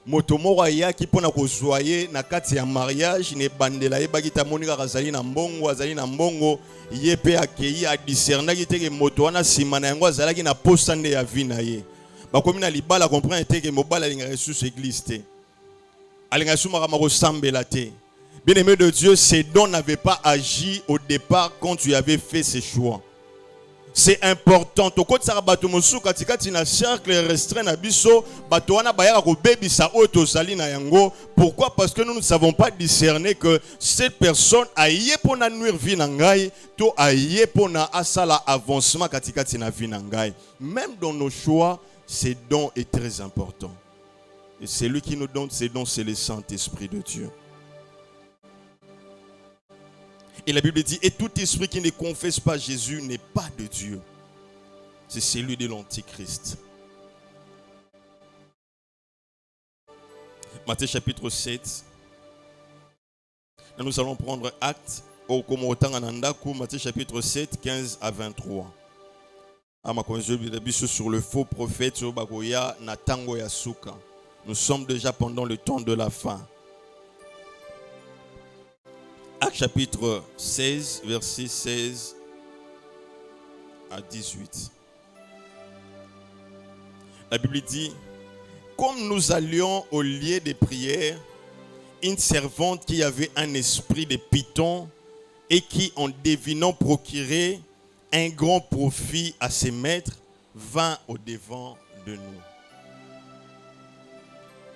motomoro ya ki pona ko zoyer na kati ya mariage ne bandela yeba kita monika kazali na mbongo azali na mbongo yepe akei a discerner ki teke moto wana simana yango azala ki na postande ya vie na ye bakomi na libala comprendre teke mobala linga sous église te alinga suma kama ko sambela te. Bien-aimé de Dieu, ces dons n'avaient pas agi au départ quand tu avais fait ces choix. C'est important. To koti saka bato mosu katikati na cercle restreint na biso bato wana bayaka ko bebisa o tozali na yango. Pourquoi? Parce que nous ne savons pas discerner que cette personne aye pona nuire vie na ngai to aye pona asala avancement katikati na vie na ngai. Même dans nos choix, ces dons est très important. Et celui qui nous donne ces dons, c'est le Saint-Esprit de Dieu. Et la Bible dit, et tout esprit qui ne confesse pas Jésus n'est pas de Dieu. C'est celui de l'Antichrist. Matthieu chapitre 7. Nous allons prendre acte au Komotanganandaku, Matthieu chapitre 7, 15 à 23. Sur le faux prophète, sur Bagoya, Natango Yasuka. Nous sommes déjà pendant le temps de la fin. Acte chapitre 16, versets 16 à 18. La Bible dit, comme nous allions au lieu de prière, une servante qui avait un esprit de python et qui, en devinant procurer un grand profit à ses maîtres, vint au-devant de nous.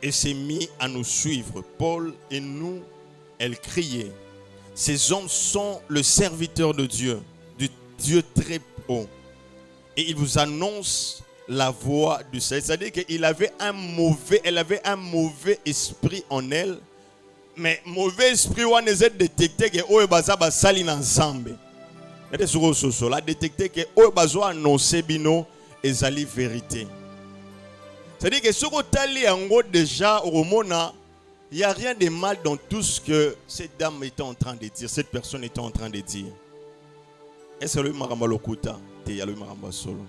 Et s'est mis à nous suivre. Paul et nous, elle criait. Ces hommes sont le serviteur de Dieu, du Dieu très haut. Et il vous annonce la voix du salut. C'est-à-dire qu'elle avait un mauvais esprit en elle. Mais mauvais esprit, on a détecté que oyo baza basali na nzambe. Mais sur le la détecté que oyo bazo annoncer bino ezali vérité. C'est-à-dire que ce que yango déjà au mona, il n'y a rien de mal dans tout ce que cette dame était en train de dire, cette personne était en train de dire. Est-ce que le maramba lokuta te ya le maramba solo?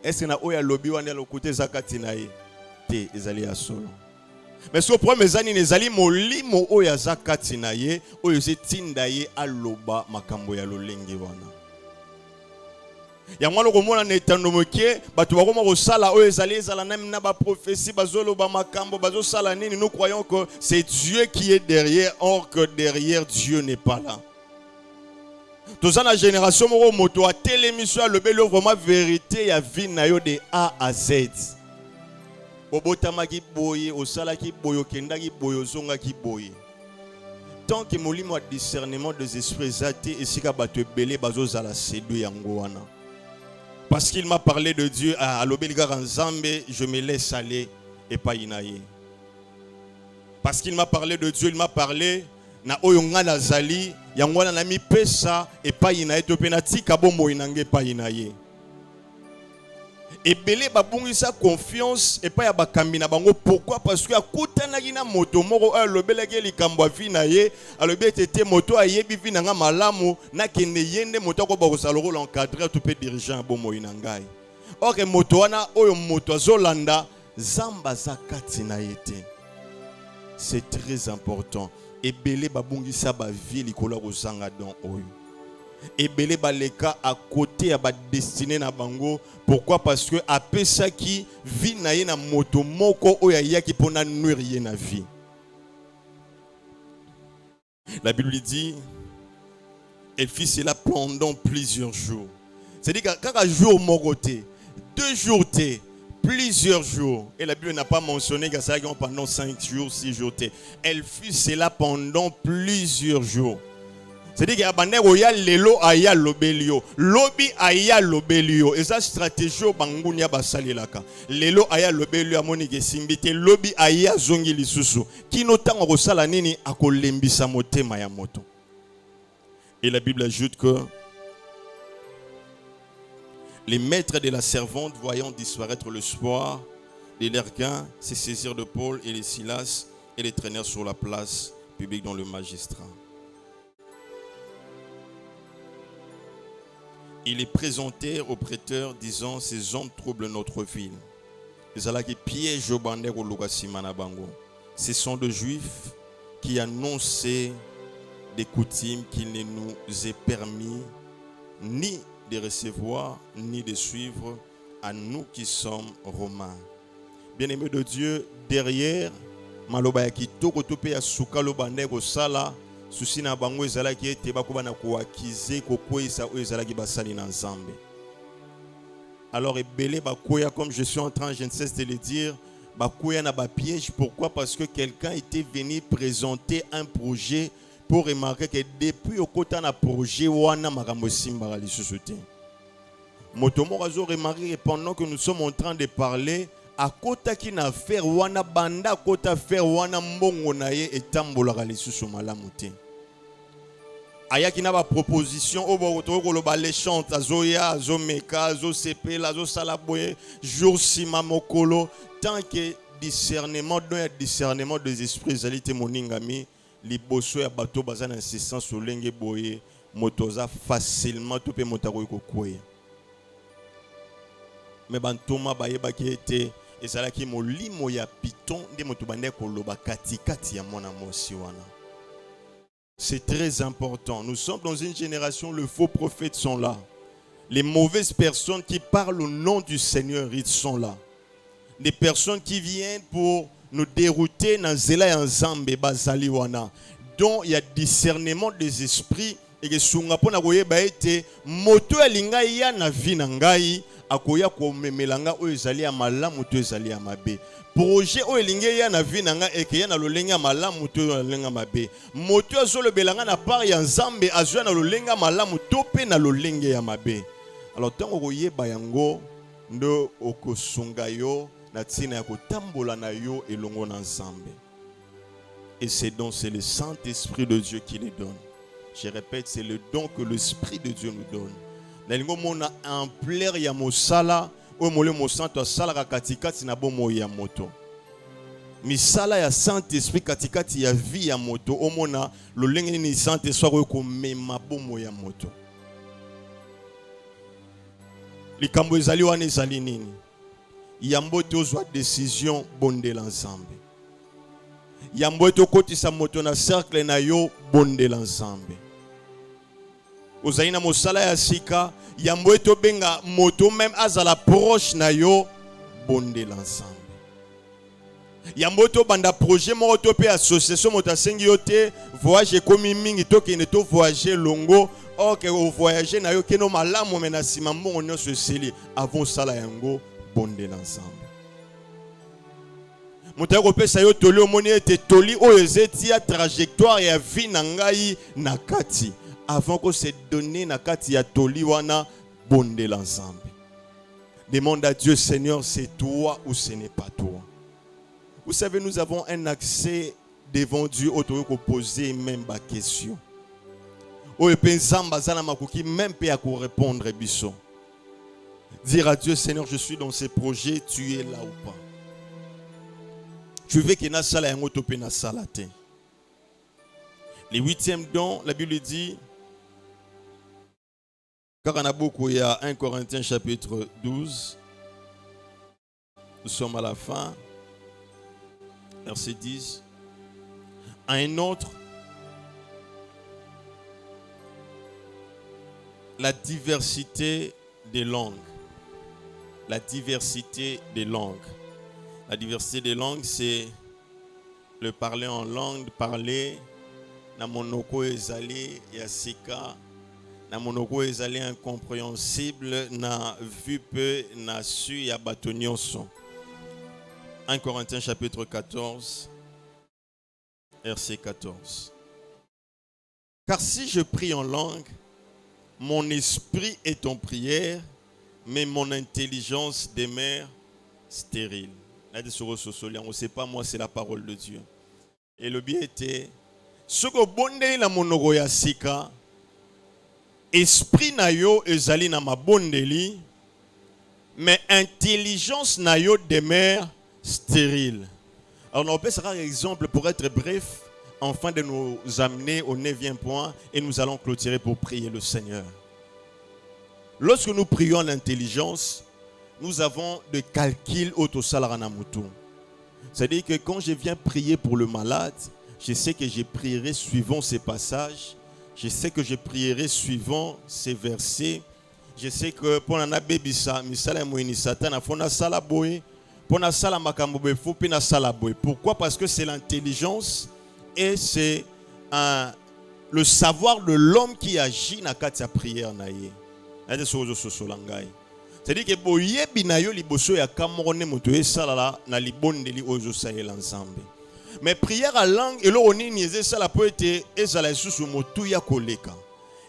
Est-ce que na oya lobi wana lokuta zakati na ye te ezali ya solo? Mais ce problème ezali nezali molimo oya zakati na ye oyo zetinda ye aloba makambo ya lolenge wana. Ya mwana komona na etando moke bato bakoma kosala oyo ezali ezala na ba prophétie bazoloba makambo bazosala nini, nous croyons que c'est Dieu qui est derrière, or que derrière Dieu n'est pas là. Dans la génération moko moto a télémission le belo vraiment vérité ya vie na yo de A à Z. Bobotama ki boye osala ki boyo kenda ki boyo zonga ki boye. Tant que molimo a discernement des esprits zate esika bato belé bazozala sedu yango wana. Parce qu'il m'a parlé de Dieu à l'obéligar en Zambé, je me laisse aller et pas inaye. Parce qu'il m'a parlé de Dieu, il m'a parlé na oyonga nazali yangwana na mi pesa et pas inaye to penati kabombo inange pas inaye. Et belé babungi sa confiance et pas ya bakambi na bango. Pourquoi? Parce que akutana gina moto moko le belege likambo vina ye alobe tete moto ayebi vina nga malamu na kende yende moto ko ba ko saloro l'encadrer tout peut dirigeant bomo inangai. Or que moto wana oyo moto azolanda zamba zakati na yete. C'est très important. Et belé babungi sa ba vie likola ko zanga don oyo. Et belé baleka à côté à ba destiné na bango. Pourquoi? Parce que après ça qui vit na ye na moto moko oya ya qui pona nuire na vie. La Bible dit elle fit cela pendant plusieurs jours. C'est-à-dire que quand un jour moroté, 2 jours té, plusieurs jours, et la Bible n'a pas mentionné que ça pendant 5 jours, 6 jours té. Elle fit cela pendant plusieurs jours. C'est-à-dire qu'il y a bandé oya lelo aya lobelio, lobi aya lobelio. Et ça stratégie au bangunia basali laka. Lelo aya lobelio amoni ke simbite lobi aya zongi lisusu. Kinotango kosala nini akolembisa motema ya moto. Et la Bible ajoute que les maîtres de la servante, voyant disparaître le soir de leurs gains, se saisirent de Paul et les Silas et les traînèrent sur la place publique dans le magistrat. Ils les présentèrent au prêteur disant: ces hommes troublent notre ville. Ce sont des Juifs qui annonçaient des coutumes qu'il ne nous est permis ni de recevoir ni de suivre à nous qui sommes Romains. Bien-aimés de Dieu, derrière maloba ya kitoko to pe ya suka lo bandeko sala susi na bango ezalaki ete bakoba na koakize kokwesa oyo ezalaki basali na Nzambe. Alors ebele bakoya, comme je suis en train, je ne cesse de le dire, bakoya na ba piège. Pourquoi? Parce que quelqu'un était venu présenter un projet pour remarquer que depuis au kota na projet wana makambo simbara lisusu te. Motomo razo remarquer pendant que nous sommes en train de parler à kota ki na faire wana banda kota faire wana mbongo na ye etambolaka lisusu malamu te. Ayaki na ba proposition obo ko lo ba les chante azoya azomeka azosepela azosala boye jour sima mokolo, tant que discernement des esprits zalite moningami liboso ya bato bazana insistance sur lenge boye motoza facilement to pe motako ko koye. Mais bantoma bayeba ki ete ezalaki molimo ya piton nde moto bande ko loba katikati ya mwana mosi wana. C'est très important. Nous sommes dans une génération, les faux prophètes sont là. Les mauvaises personnes qui parlent au nom du Seigneur, ils sont là. Des personnes qui viennent pour nous dérouter dans Zela et Nzambe bazali wana. Donc il y a discernement des esprits et que sunga pona koyeba ete moto alinga ya na vie na ngai akoya ko memelanga o ezali ya malamu to ezali ya mabe. Projet o elinge ya na vie nanga eke na lolenga malamu to na lolenga mabe. Moto azolo belanga na part ya Nzambe azwa na lolenga malamu to pe na lolenge ya mabe. Alors tango koyeba yango ndo okosunga yo na tina ya kotambola na yo elongo na Nzambe. Et c'est donc c'est le Saint-Esprit de Dieu qui les donne. Je répète, c'est le don que l'Esprit de Dieu nous donne. Nalingo mona ampleur ya mosala o mole mosanto sala katikati na bomo ya moto. Misala ya Saint-Esprit katikati ya vie ya moto o mona lolenge ni Saint-Esprit ko mema bomo ya moto. Likambo ezali wana ezali nini? Yambo tozwa décision bondela Nzambe. Yambo to kotisa moto na cercle na yo bondela Nzambe. Ozaina mosala ya sika yambo to benga moto même azala proche na yo bondela Nzambe. Yambo to banda projet mo to pe association moto asengi yo te voyage komi mingi to ke ne to voyager longo ok o voyager na yo keno malamu mena sima mbongo nyonso eseli avant sala yango bondela Nzambe. Moto ko pesa yo toli omoni ete toli o ezeti ya trajectoire ya vie na ngai na kati avant que se donner na kati ya toli wana bondela Nzambe. Demande à Dieu, Seigneur, c'est toi ou ce n'est pas toi. Vous savez, nous avons un accès devant Dieu autant que poser même ma question. O pensamba zana makuki même pas à répondre biso. Dire à Dieu, Seigneur, je suis dans ces projets, tu es là ou pas. Tu veux que na sala yango to pe na sala te. Le 8e don, la Bible dit car on a beaucoup, il y a 1 Corinthiens chapitre 12. Nous sommes à la fin. Verset 10. À un autre, la diversité des langues. La diversité des langues. La diversité des langues, c'est le parler en langue, parler na monoko ezali yasika. Na monoko ezali incompréhensible, na vu peu, na su ya bato nyonso. 1 Corinthiens chapitre 14, verset 14. Car si je prie en langue, mon esprit est en prière, mais mon intelligence demeure stérile. On ne sait pas, moi, c'est la parole de Dieu. Et le bien était, ce que bonde la monoko ya sika, esprit na yo ezali na mabondeli, mais intelligence na yo demeure stérile. Alors on peut faire un exemple pour être bref, afin de nous amener au 9e point, et nous allons clôturer pour prier le Seigneur. Lorsque nous prions l'intelligence, nous avons des calculs autosalaranamutu. C'est-à-dire que quand je viens prier pour le malade, je sais que je prierai suivant ces passages. Je sais que je prierai suivant ces versets. Je sais que pour la bébisa, misala moini satan afona salaboy, pour na sala makambobe fou pe na salaboy. Pourquoi? Parce que c'est l'intelligence et c'est le savoir de l'homme qui agit na kati ya prière na ye. C'est-à-dire que boyebi na yo liboso ya kamorone moto esala na libondeli ozo saela ensemble. Mais prière à langue, et l'on y est ça la poété, et ça la sous motu ya koleka.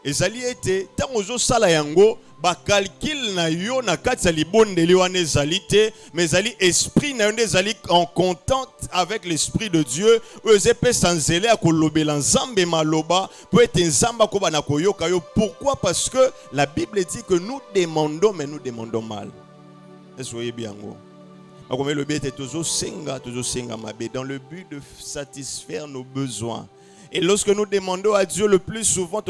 Et ça li était, tant ozo sala yango, ba calcul na yo na kati ya libondeli wane zalité, mais zali esprit na yo zali en contact avec l'esprit de Dieu, oze pe sanzele a kolobela nzambe maloba, peut être nzamba ko bana koyoka yo. Pourquoi? Parce que la Bible dit que nous demandons, mais nous demandons mal. Est-ce que vous voyez bien? Dans le but de satisfaire nos besoins. Et lorsque nous demandons à Dieu le plus souvent,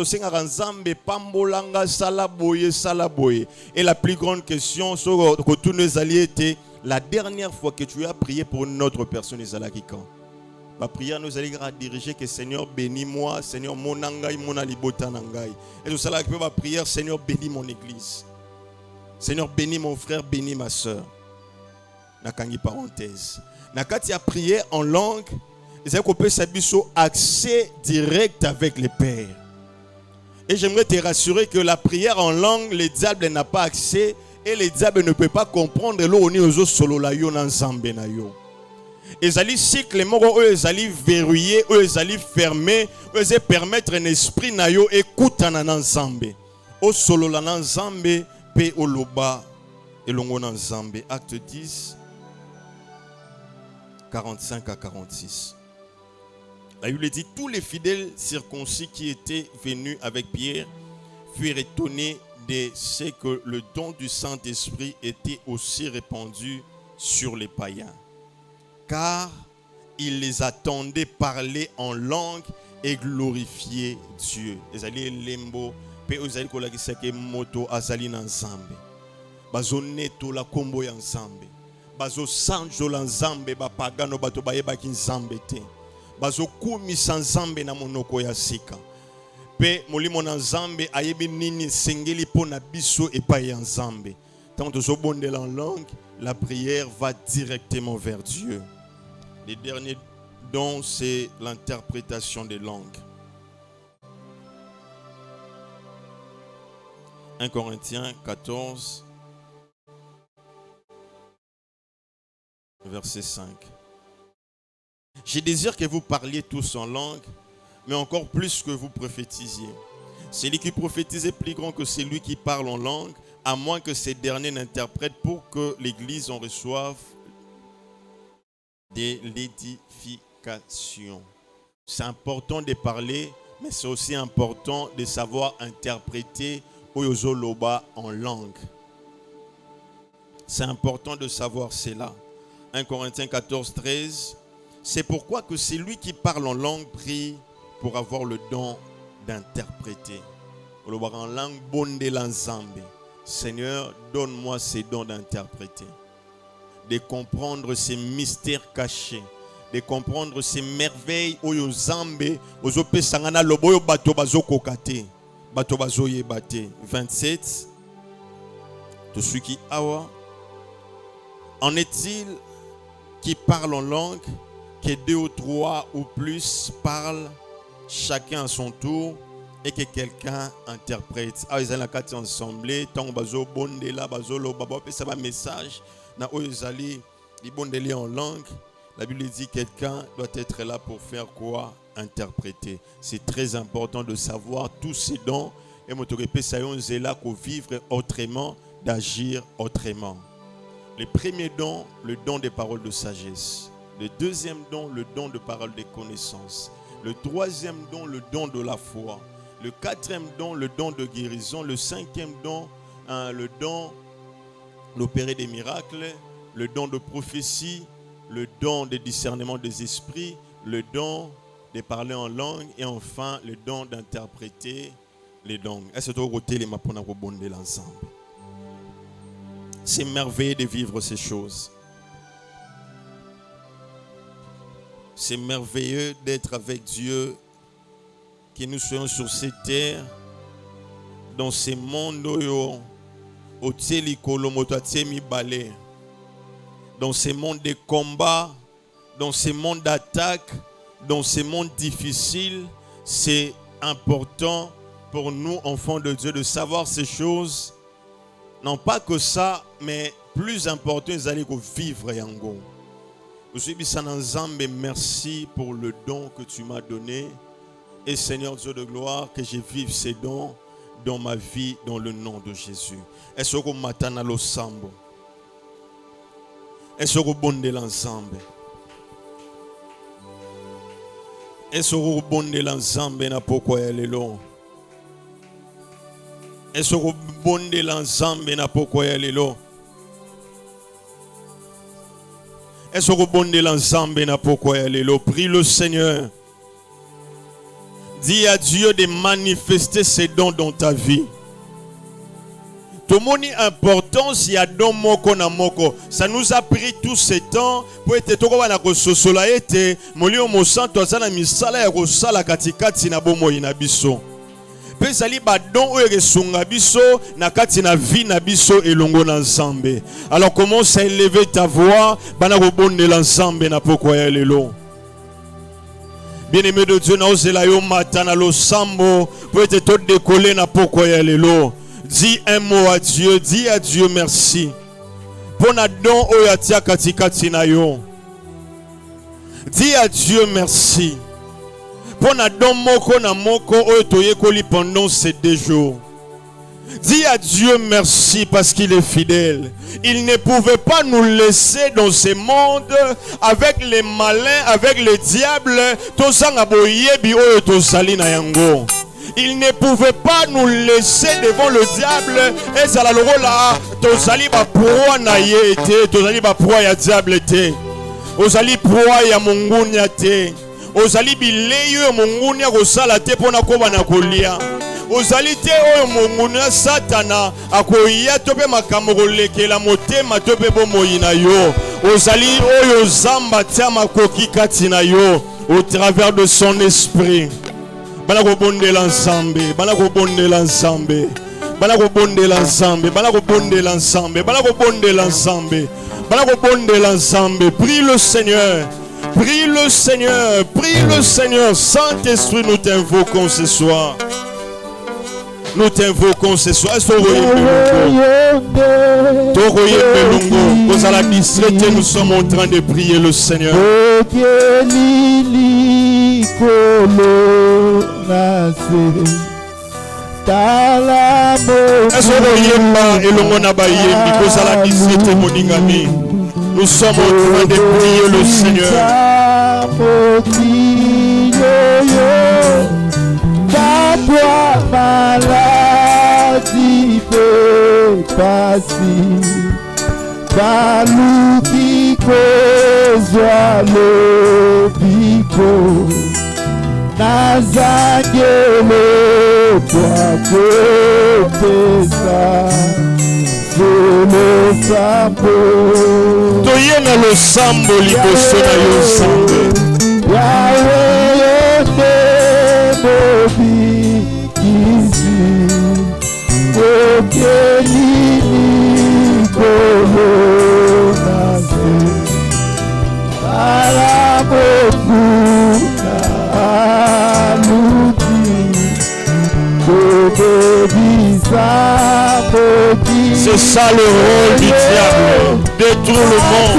et la plus grande question, que tous nos alliés étaient, la dernière fois que tu as prié pour une autre personne, ma prière nous allait diriger que Seigneur bénis-moi, Seigneur mon angai, mon alibota nangai. Et tout ça là, ma prière, Seigneur bénis mon église. Seigneur bénis mon frère, bénis ma soeur. Nakangi parenthèse. Nakati a prié en langue, ils ont coupé sa biso accès direct avec le Père. Et j'aimerais te rassurer que la prière en langue, le diable n'a pas accès Et le diable ne peut pas comprendre l'eau ni aux solo la yo nan Nzambe na yo. Ezali cycle moko eux ezali verrouillé, eux ezali fermé, eux ezali permettre un esprit na yo ekutana na Nzambe. O solo la na Nzambe pe oloba elongo na Nzambe. Acte 10 45 à 46. La Bible dit, tous les fidèles circoncis qui étaient venus avec Pierre furent étonnés de ce que le don du Saint-Esprit était aussi répandu sur les païens. Car ils les attendaient parler en langue et glorifier Dieu. Ezali lembo pe ezali kolakisa ke moto azali na Nzambe. Bazo neto la kombo ya Nzambe. Bazo sanjo la Nzambe ba pagano bato bayeba ki Nzambe te. Bazo kumisa Nzambe na monoko ya sika. Pe molimo na Nzambe ayebi nini sengeli po na biso epai ya Nzambe. Tant tozo bondela en langue, la prière va directement vers Dieu. Le dernier don, c'est l'interprétation des langues. 1 Corinthiens 14, verset 5. Je désire que vous parliez tous en langue, mais encore plus que vous prophétisiez. Celui qui prophétise est plus grand que celui qui parle en langue, à moins que ces derniers n'interprètent pour que l'Église en reçoive de l'édification. C'est important de parler, mais c'est aussi important de savoir interpréter Oyozoloba en langue. C'est important de savoir cela. 1 Corinthiens 14, 13. C'est pourquoi que celui qui parle en langue prie pour avoir le don d'interpréter. En langue bonde l'ensemble. Seigneur, donne-moi ces dons d'interpréter, de comprendre ces mystères cachés, de comprendre ces merveilles oyo Nzambe ozo pesangana loboyo bato bazo kokate, bato bazo yebate. 27. Tout ce qui awa. En est-il qui parle en langue, que 2 ou 3 ou plus parlent, chacun à son tour, et que quelqu'un interprète. Ah, ils ont la carte ensemble, tant bazo bondela bazo lo baba pe ça va message na oyezali li bondeli en langue. La Bible dit quelqu'un doit être là pour faire quoi? Interpréter. C'est très important de savoir tous ces dons et motorepe sayon zela ko vivre autrement, d'agir autrement. Le premier don, le don des paroles de sagesse. Le deuxième don, le don de paroles de connaissance. Le troisième don, le don de la foi. Le quatrième don, le don de guérison. Le cinquième don, le don d'opérer des miracles. Le don de prophétie. Le don de discernement des esprits. Le don de parler en langue. Et enfin, le don d'interpréter les langues. Est-ce que vous avez les mapona rebondir l'ensemble? C'est merveilleux de vivre ces choses. C'est merveilleux d'être avec Dieu, que nous soyons sur cette terre, dans ce monde dans ce monde de combat, dans ce monde d'attaque, dans ce monde difficile. C'est important pour nous, enfants de Dieu, de savoir ces choses. Non pas que ça, mais plus important, ils allaient vivre yango. Je suis Nzambe, merci pour le don que tu m'as donné. Et Seigneur Dieu de gloire, que je vive ces dons dans ma vie, dans le nom de Jésus. Est-ce que matana lo sambo? Est-ce que bonde l'ensemble? Est-ce que bonde l'ensemble na pourquoi elle est long? Est-ce que bonde l'ensemble na pourquoi elle est long? Est-ce que bonde l'ensemble na pourquoi elle est long? Prie le Seigneur. Dis à Dieu de manifester ses dons dans ta vie. Tout le monde importance, il y a don moko na moko. Ça nous a pris tout ce temps pour être toko wana ko sosola ete molio mo santo azana misala ya ko sala katikati na bomo ina biso. Pe sali ba don o esunga biso na kati na vie na biso elongo na Nzambe. Alors commence à élever ta voix, bana ko bondela Nzambe na poko ya lelo. Bien-aimé de Dieu, na ozela yo matana lo sambo pour être tout décoller na poko ya lelo. Dis un mot à Dieu. Dis à Dieu merci. Pour na don oyatia katikati na yo. Dis à Dieu merci. Pour na don moko na moko oyotoye koli pendant ces 2 jours. Dis à Dieu merci parce qu'il est fidèle. Il ne pouvait pas nous laisser dans ce monde avec les malins, avec les diables. Il ne pouvait pas nous laisser devant le diable. Et ça la là, tozali ba proie na yete, tozali ba proie ya diable te. Ozali proie ya mungunya te. Ozali bileyo mungunya ko sala te pona ko bana kolia. Ozali te oyo mungunya satana akoya tope makambo kolekela motema tope bomoyi na yo. Ozali oyo zamba tia makoki kati na yo au travers de son esprit. Banako bonde l'ensemble, banako bonde l'ensemble, banako bonde l'ensemble, banako bonde l'ensemble, banako bonde l'ensemble, banako bonde l'ensemble. Prie le Seigneur, prie le Seigneur, prie le Seigneur. Saint-Esprit, nous t'invoquons ce soir. Nous t'invoquons ce soir. Nous à la distraite, nous sommes en train de prier le Seigneur. Nous sommes en train de prier le Seigneur. Maladie peut passer, baluki kozwa lobiko, nazangelo kwa kopesa, zolo sambo. Toye na lo sambo liboso na yo sambe. Yahweh yote mobi. C'est ça le rôle du diable, détruire le monde.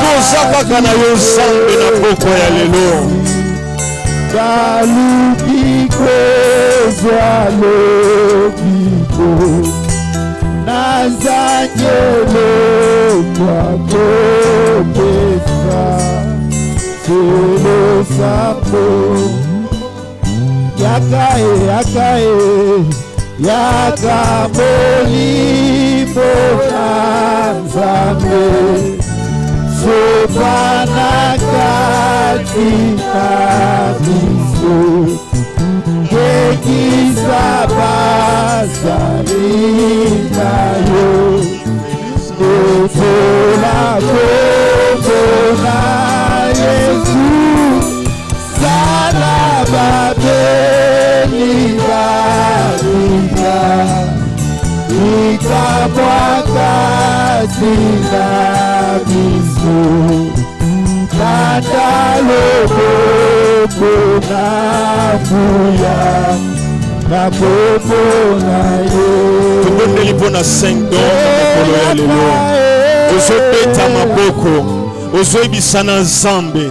Tout ça va kana yo sambe na poko ya lelo. Balubiko zalobiko nazanyelo kwa kopesa solo sapo yakae yakamolipo nazame sopanakati nabiso ekisabazalinayo otola kobona Yesu salababelibabika ikamwakati nabiso tobondeli mpona 5 don mokolo ya lelo ozobeta maboko ozoyebisa na Nzambe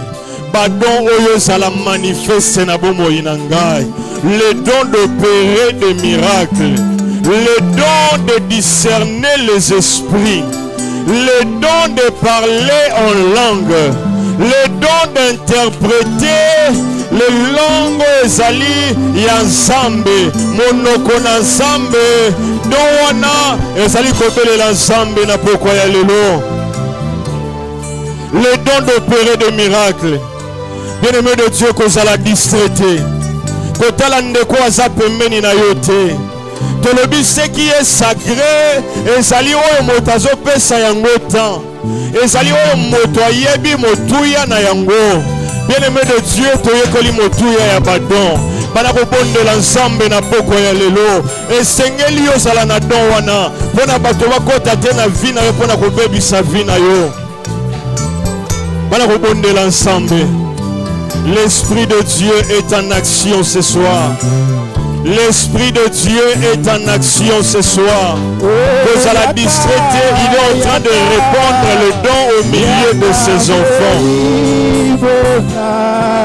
badon oyo ezala manifeste na bomoi na ngai, le don d'opérer des miracles, le don de discerner les esprits, le don de parler en langue, le don d'interpréter les langues ezali ya Nzambe, monoko na Nzambe, don wana ezali kobelela Nzambe na pokwa ya lelo. Le don d'opérer des miracles. Bien-aimé de Dieu, kozala distraité. Kotala ndeko aza pembeni na yo te. Tolobi ce qui est sacré ezali oyo moto azopesa yango temps. Ezali oyo moto ayebi motuya na yango. Bien-aimé de Dieu, toyekoli motuya ya badon. Bana kobondela Nzambe na poko ya lelo. Esengeli ozala na don wana. Pona bato bakota te na vi na yo pona kobebisa vi na yo. Bana kobondela Nzambe. L'Esprit de Dieu est en action ce soir. L'Esprit de Dieu est en action ce soir. Vous allez la distraiter, il est en train de répandre le don au milieu de ses enfants.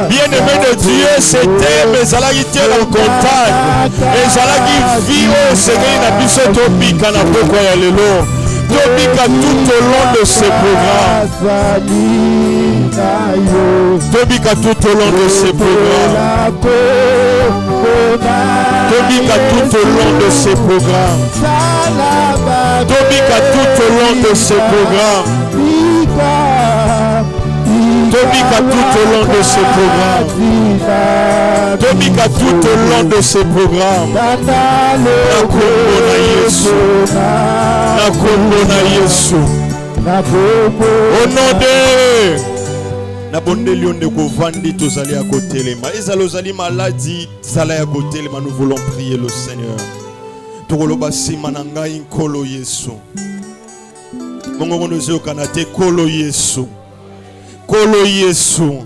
Bien-aimé de Dieu, c'était mes alagité en contact. Et zalagi vie au Seigneur n'a pu se tobika na poko ya lelo. Tobika tout au long de ce programme. Tobika tout au long de ce programme. Tobika tout au long de ce programme. Tobika tout au long de ce programme. Tobika tout au long de ce programme. Tobika tout au long de ce programme. Nakombo na Yesu. Nakombo na Yesu. Au nom de Nabondeli ondeko vandi tozali à côté les ma. Ezalo zali maladi zala à côté les ma. Nous voulons prier le Seigneur. Tokoloba sima na ngai nkolo Yesu. Mongo nozo kanate kolo Yesu. Kolo Yesu.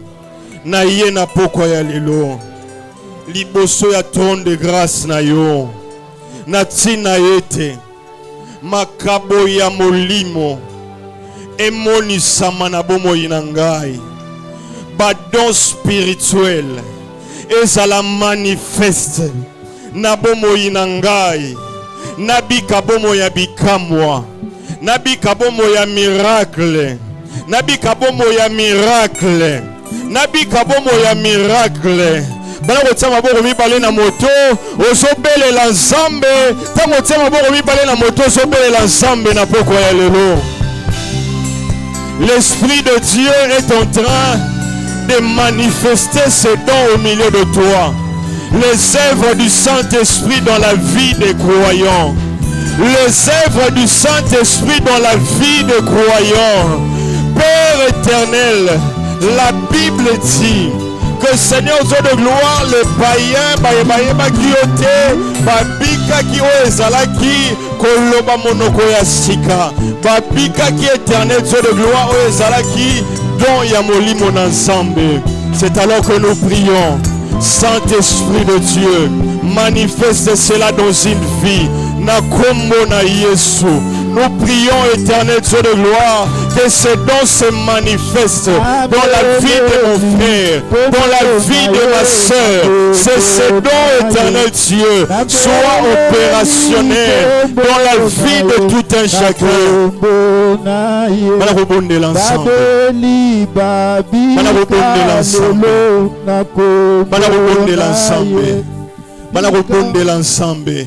Na ye na poko ya lelo. Liboso ya trône de grâce na yo. Na tina yete. Makabo ya molimo. Emoni sama na bomo inangai. Badon spirituel. Ezala manifeste. Na bomo inangai. Nabika bomo ya bikamwa. Nabika bomo ya miracle. Nabika bomo ya miracle. Nabika bomo ya miracle. Bana kotsama boko mibale na moto osobele la nzambe tango tsama boko mibale na moto osobele la nzambe na poko ya lelo. L'Esprit de Dieu est en train de manifester ses dons au milieu de toi. Les œuvres du Saint-Esprit dans la vie des croyants. Les œuvres du Saint-Esprit dans la vie des croyants. Père éternel, la Bible dit que Seigneur Dieu de gloire, les païens, babika ki ezalaki koloba monoko ya sika, babika ki éternel Dieu de gloire ezalaki don ya molimo na nzambe. C'est alors que nous prions, Saint-Esprit de Dieu, manifeste cela dans une vie. Na kombo na Yesu. Nous prions, éternel Dieu de gloire, que ces dons se manifestent dans la vie de mon frère, dans la vie de ma soeur. C'est ces dons, éternel Dieu, soient opérationnels dans la vie de tout un chacun. Malabonde l'ensemble. Malabonde l'ensemble. Malabonde l'ensemble. Malabonde l'ensemble.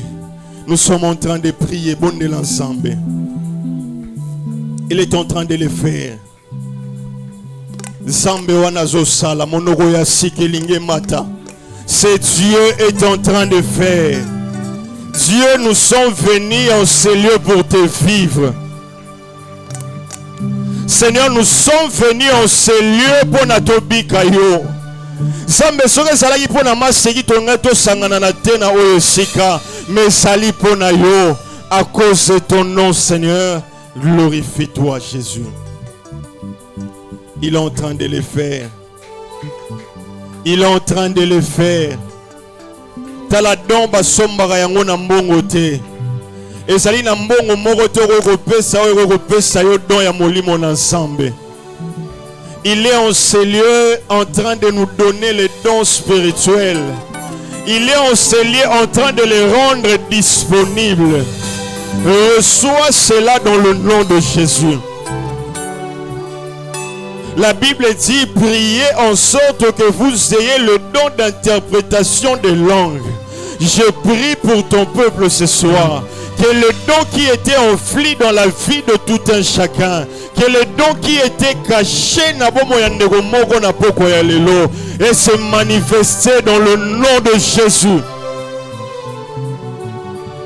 Nous sommes en train de prier, bon de l'ensemble. Il est en train de le faire. Zambe wanazo sala monoko ya sikelinge mata. C'est Dieu est en train de faire. Dieu, nous sommes venus en ces lieux pour te vivre. Seigneur, nous sommes venus en ces lieux pour natobika yo. Zambe soke salaki pour na maseki tonga to sangana na tena oyo sika. Mais sali pona yo, à cause de ton nom, Seigneur, glorifie-toi, Jésus. Il est en train de le faire. Il est en train de le faire. Tala domba sombara yango na mbongo te. Et sali na mbongo moko to kopesa yo don ya molimo na nzambe. Il est en ce lieu en train de nous donner les dons spirituels. Il est en ce lieu en train de les rendre disponibles. Reçois cela dans le nom de Jésus. La Bible dit, priez en sorte que vous ayez le don d'interprétation des langues. Je prie pour ton peuple ce soir. Que le don qui était enfli dans la vie de tout un chacun, que le don qui était caché et se manifester dans le nom de Jésus.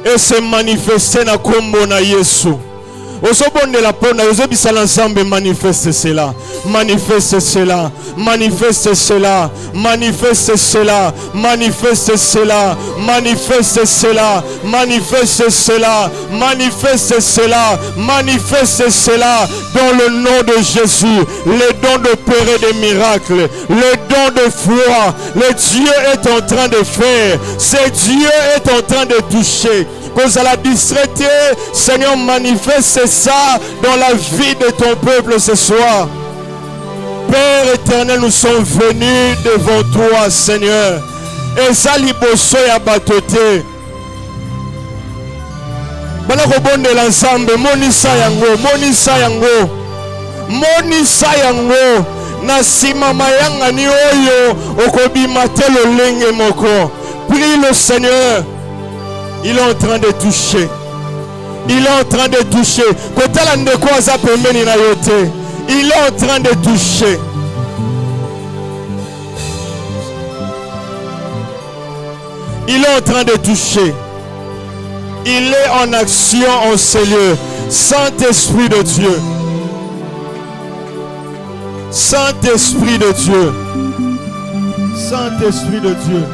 Et se manifester na kombo na Yesu. ozobondela mpona ozobisala nzambe manifeste cela, manifeste cela, manifeste cela, manifeste cela, manifeste cela, manifeste cela, manifeste cela, manifeste cela, manifeste cela dans le nom de Jésus. Le don d'opérer des miracles, le don de foi, le Dieu est en train de faire, ce Dieu est en train de toucher. Cause à la distraité, Seigneur, manifeste ça dans la vie de ton peuple ce soir. Père éternel, nous sommes venus devant toi, Seigneur. Et ça liboso ya batote. Bana kobonde l'ensemble, monisa yango, monisa yango. Monisa yango. Na sima mayanga ni oyo okobima te lolenge moko. Prie le Seigneur. Il est en train de toucher. Il est en train de toucher. Il est en train de toucher. Il est en train de toucher. Il est en action en ces lieux. Saint-Esprit de Dieu. Saint-Esprit de Dieu. Saint-Esprit de Dieu.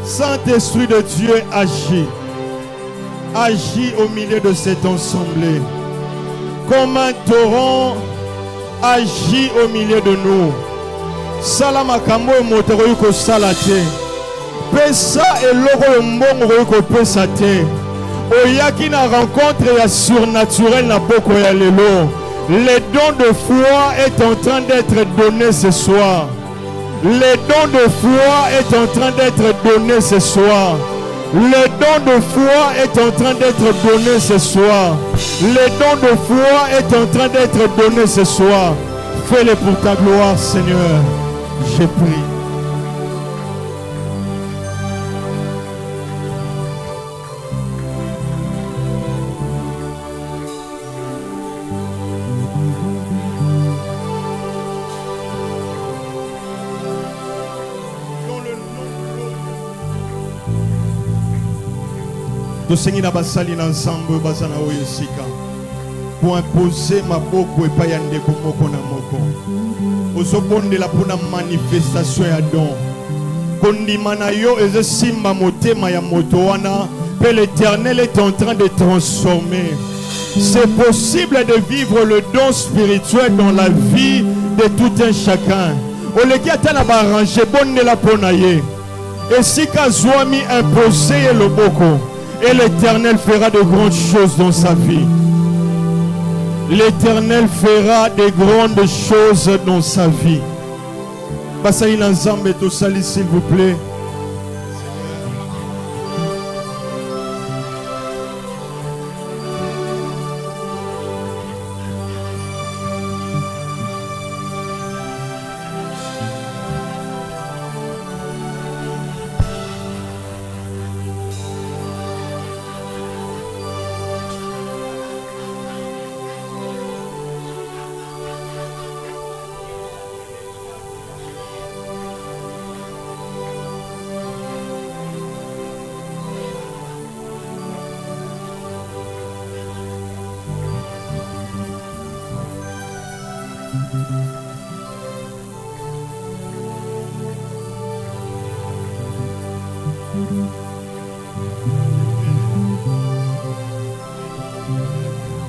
Saint-Esprit de Dieu agit. Agit au milieu de cette assemblée. Comme un torrent agit au milieu de nous. Salamakambo motero yuko salate. Pesa eloko mbongo yuko pesa te. Oyaki na rencontre ya surnaturel na boko ya lelo. Le don de foi est en train d'être donné ce soir. Le don de foi est en train d'être donné ce soir. Le don de foi est en train d'être donné ce soir. Le don de foi est en train d'être donné ce soir. Fais-le pour ta gloire, Seigneur. Je prie. Tosengi na basali na nzambe bazana oyo sika pour imposer maboko epai ya ndeko moko na moko ozobondela mpona manifestation ya don kondima na yo ezosimba motema ya moto wana mpe l'Éternel est en train de transformer. C'est possible de vivre le don spirituel dans la vie de tout un chacun. Oleki ata na baarrange bondela mpona ye esika zwami imposer ye loboko. Et l'Éternel fera de grandes choses dans sa vie. L'Éternel fera de grandes choses dans sa vie. Basali Nzambe tosali s'il vous plaît.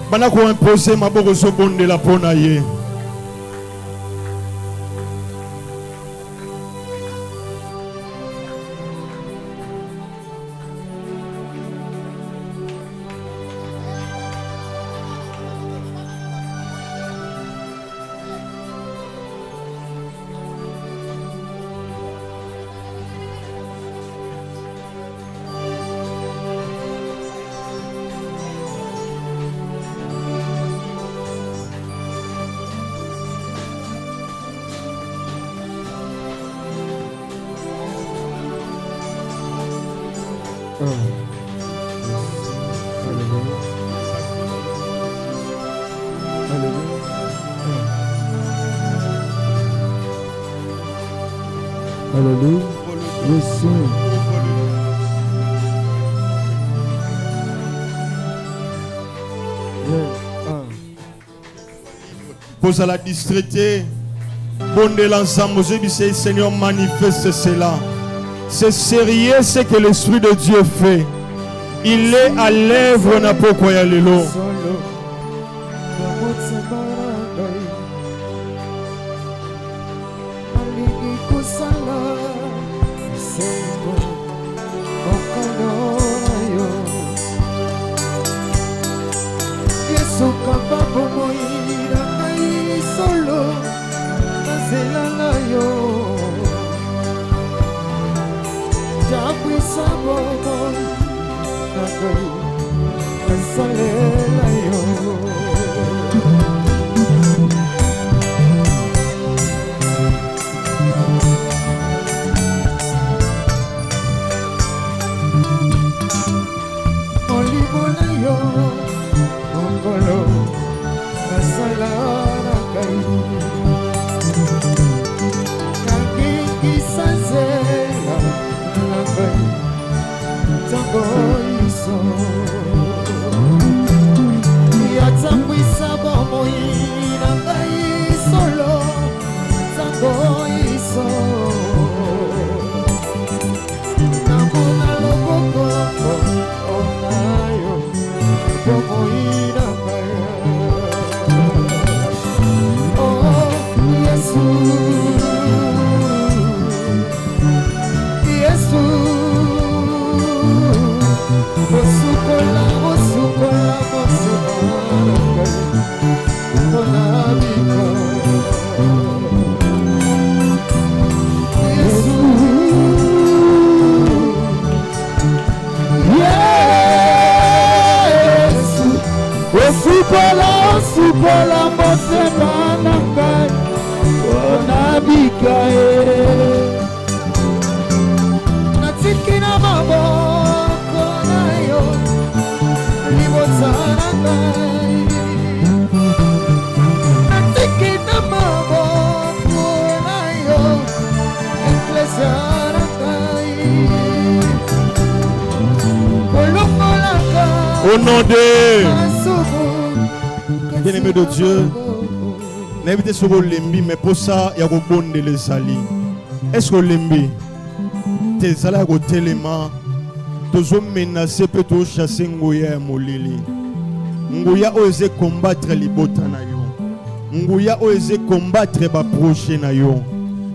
Bana ko imposer maboko zobondela pona ye. Alléluia. Yes, Pose à la distraité. Bonde l'ensemble. Seigneur, manifeste cela. C'est sérieux ce que l'Esprit de Dieu fait. Il est à l'œuvre, n'a pas quoi y aller là. Au nom de bien-aimé de Dieu, n'invitez sur le lembi, mais pour ça, il y a un bon de les alliés. Est-ce que le lembi, tes alliés au téléma, tous ont menacé, peut chasser Ngoya et Molili. Ngoya a osé combattre les botanayo. Ngoya a osé combattre les proches nayo.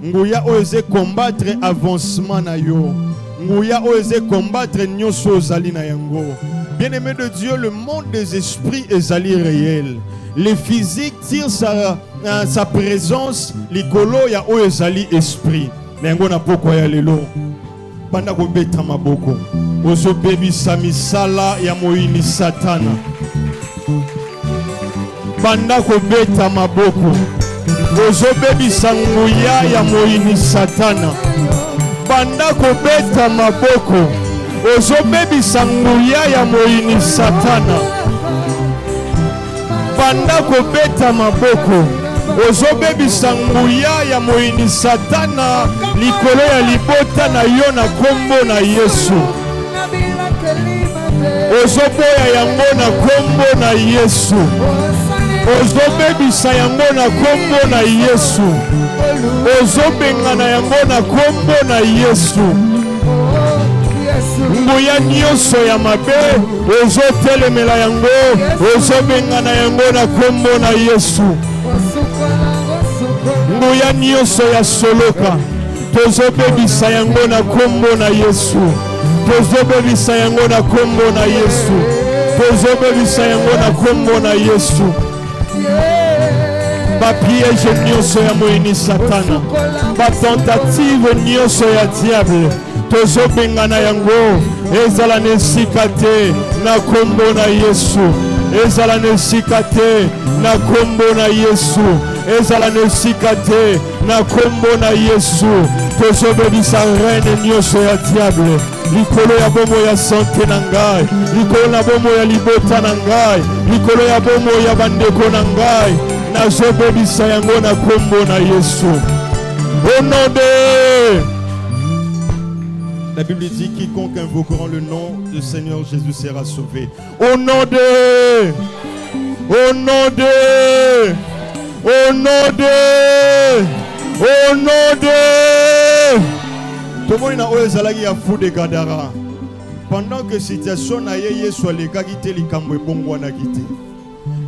Ngoya a osé combattre l'avancement nayo. Ngoya a osé combattre Nyoso Zali Nayango. Bien-aimé de Dieu, le monde des esprits est allié réel. Les physiques tirent sa présence, les colos, il y a Oezali esprit. Nengo na poko ya lelo. Banda ko beta maboko. Ozo baby samisala ya moini satana. Banda ko beta maboko. Ozo baby sanguya ya moini satana. Banda ko beta maboko. Ozo baby sanguya ya moini satana. Banda ko beta maboko. Ozo baby sanguya ya moini satana. Likolo ya libota na yo na kombo na Yesu. Ozo boya yango na kombo na Yesu. Ozo baby sa yango na kombo na Yesu. Ozo benga na yango na kombo na Yesu. Nguya nyonso ya mabe ozo telemela yango, ozo benga na yango na kombo na Yesu. Nguya nyonso ya soloka tozo bebisa yango na kombo na Yesu. Tozo bebisa yango na kombo na Yesu. Tozo bebisa yango na kombo na Yesu. Ba piège nyonso ya moyini satana, ba tentative nyonso ya diable tozo benga na yango ezala nesika te na kombo na Yesu. Ezala nesika te na kombo na Yesu. Ezala nesika te na kombo na Yesu. Tozo bebisa reine nyonso ya diable, likolo ya bomo ya santé na ngai, likolo na bomo ya libota na ngai, likolo ya bomo ya bandeko na ngai, nazo bebisa yango na kombo na Yesu. Au nom de... La Bible dit quiconque invoquera le nom du Seigneur Jésus sera sauvé. Au nom de... Au nom de... Au nom de... Au nom de... Tout le monde a eu un fou de Gadara. Pendant que situation na ye soit les gars qui te likambo bongo na kité.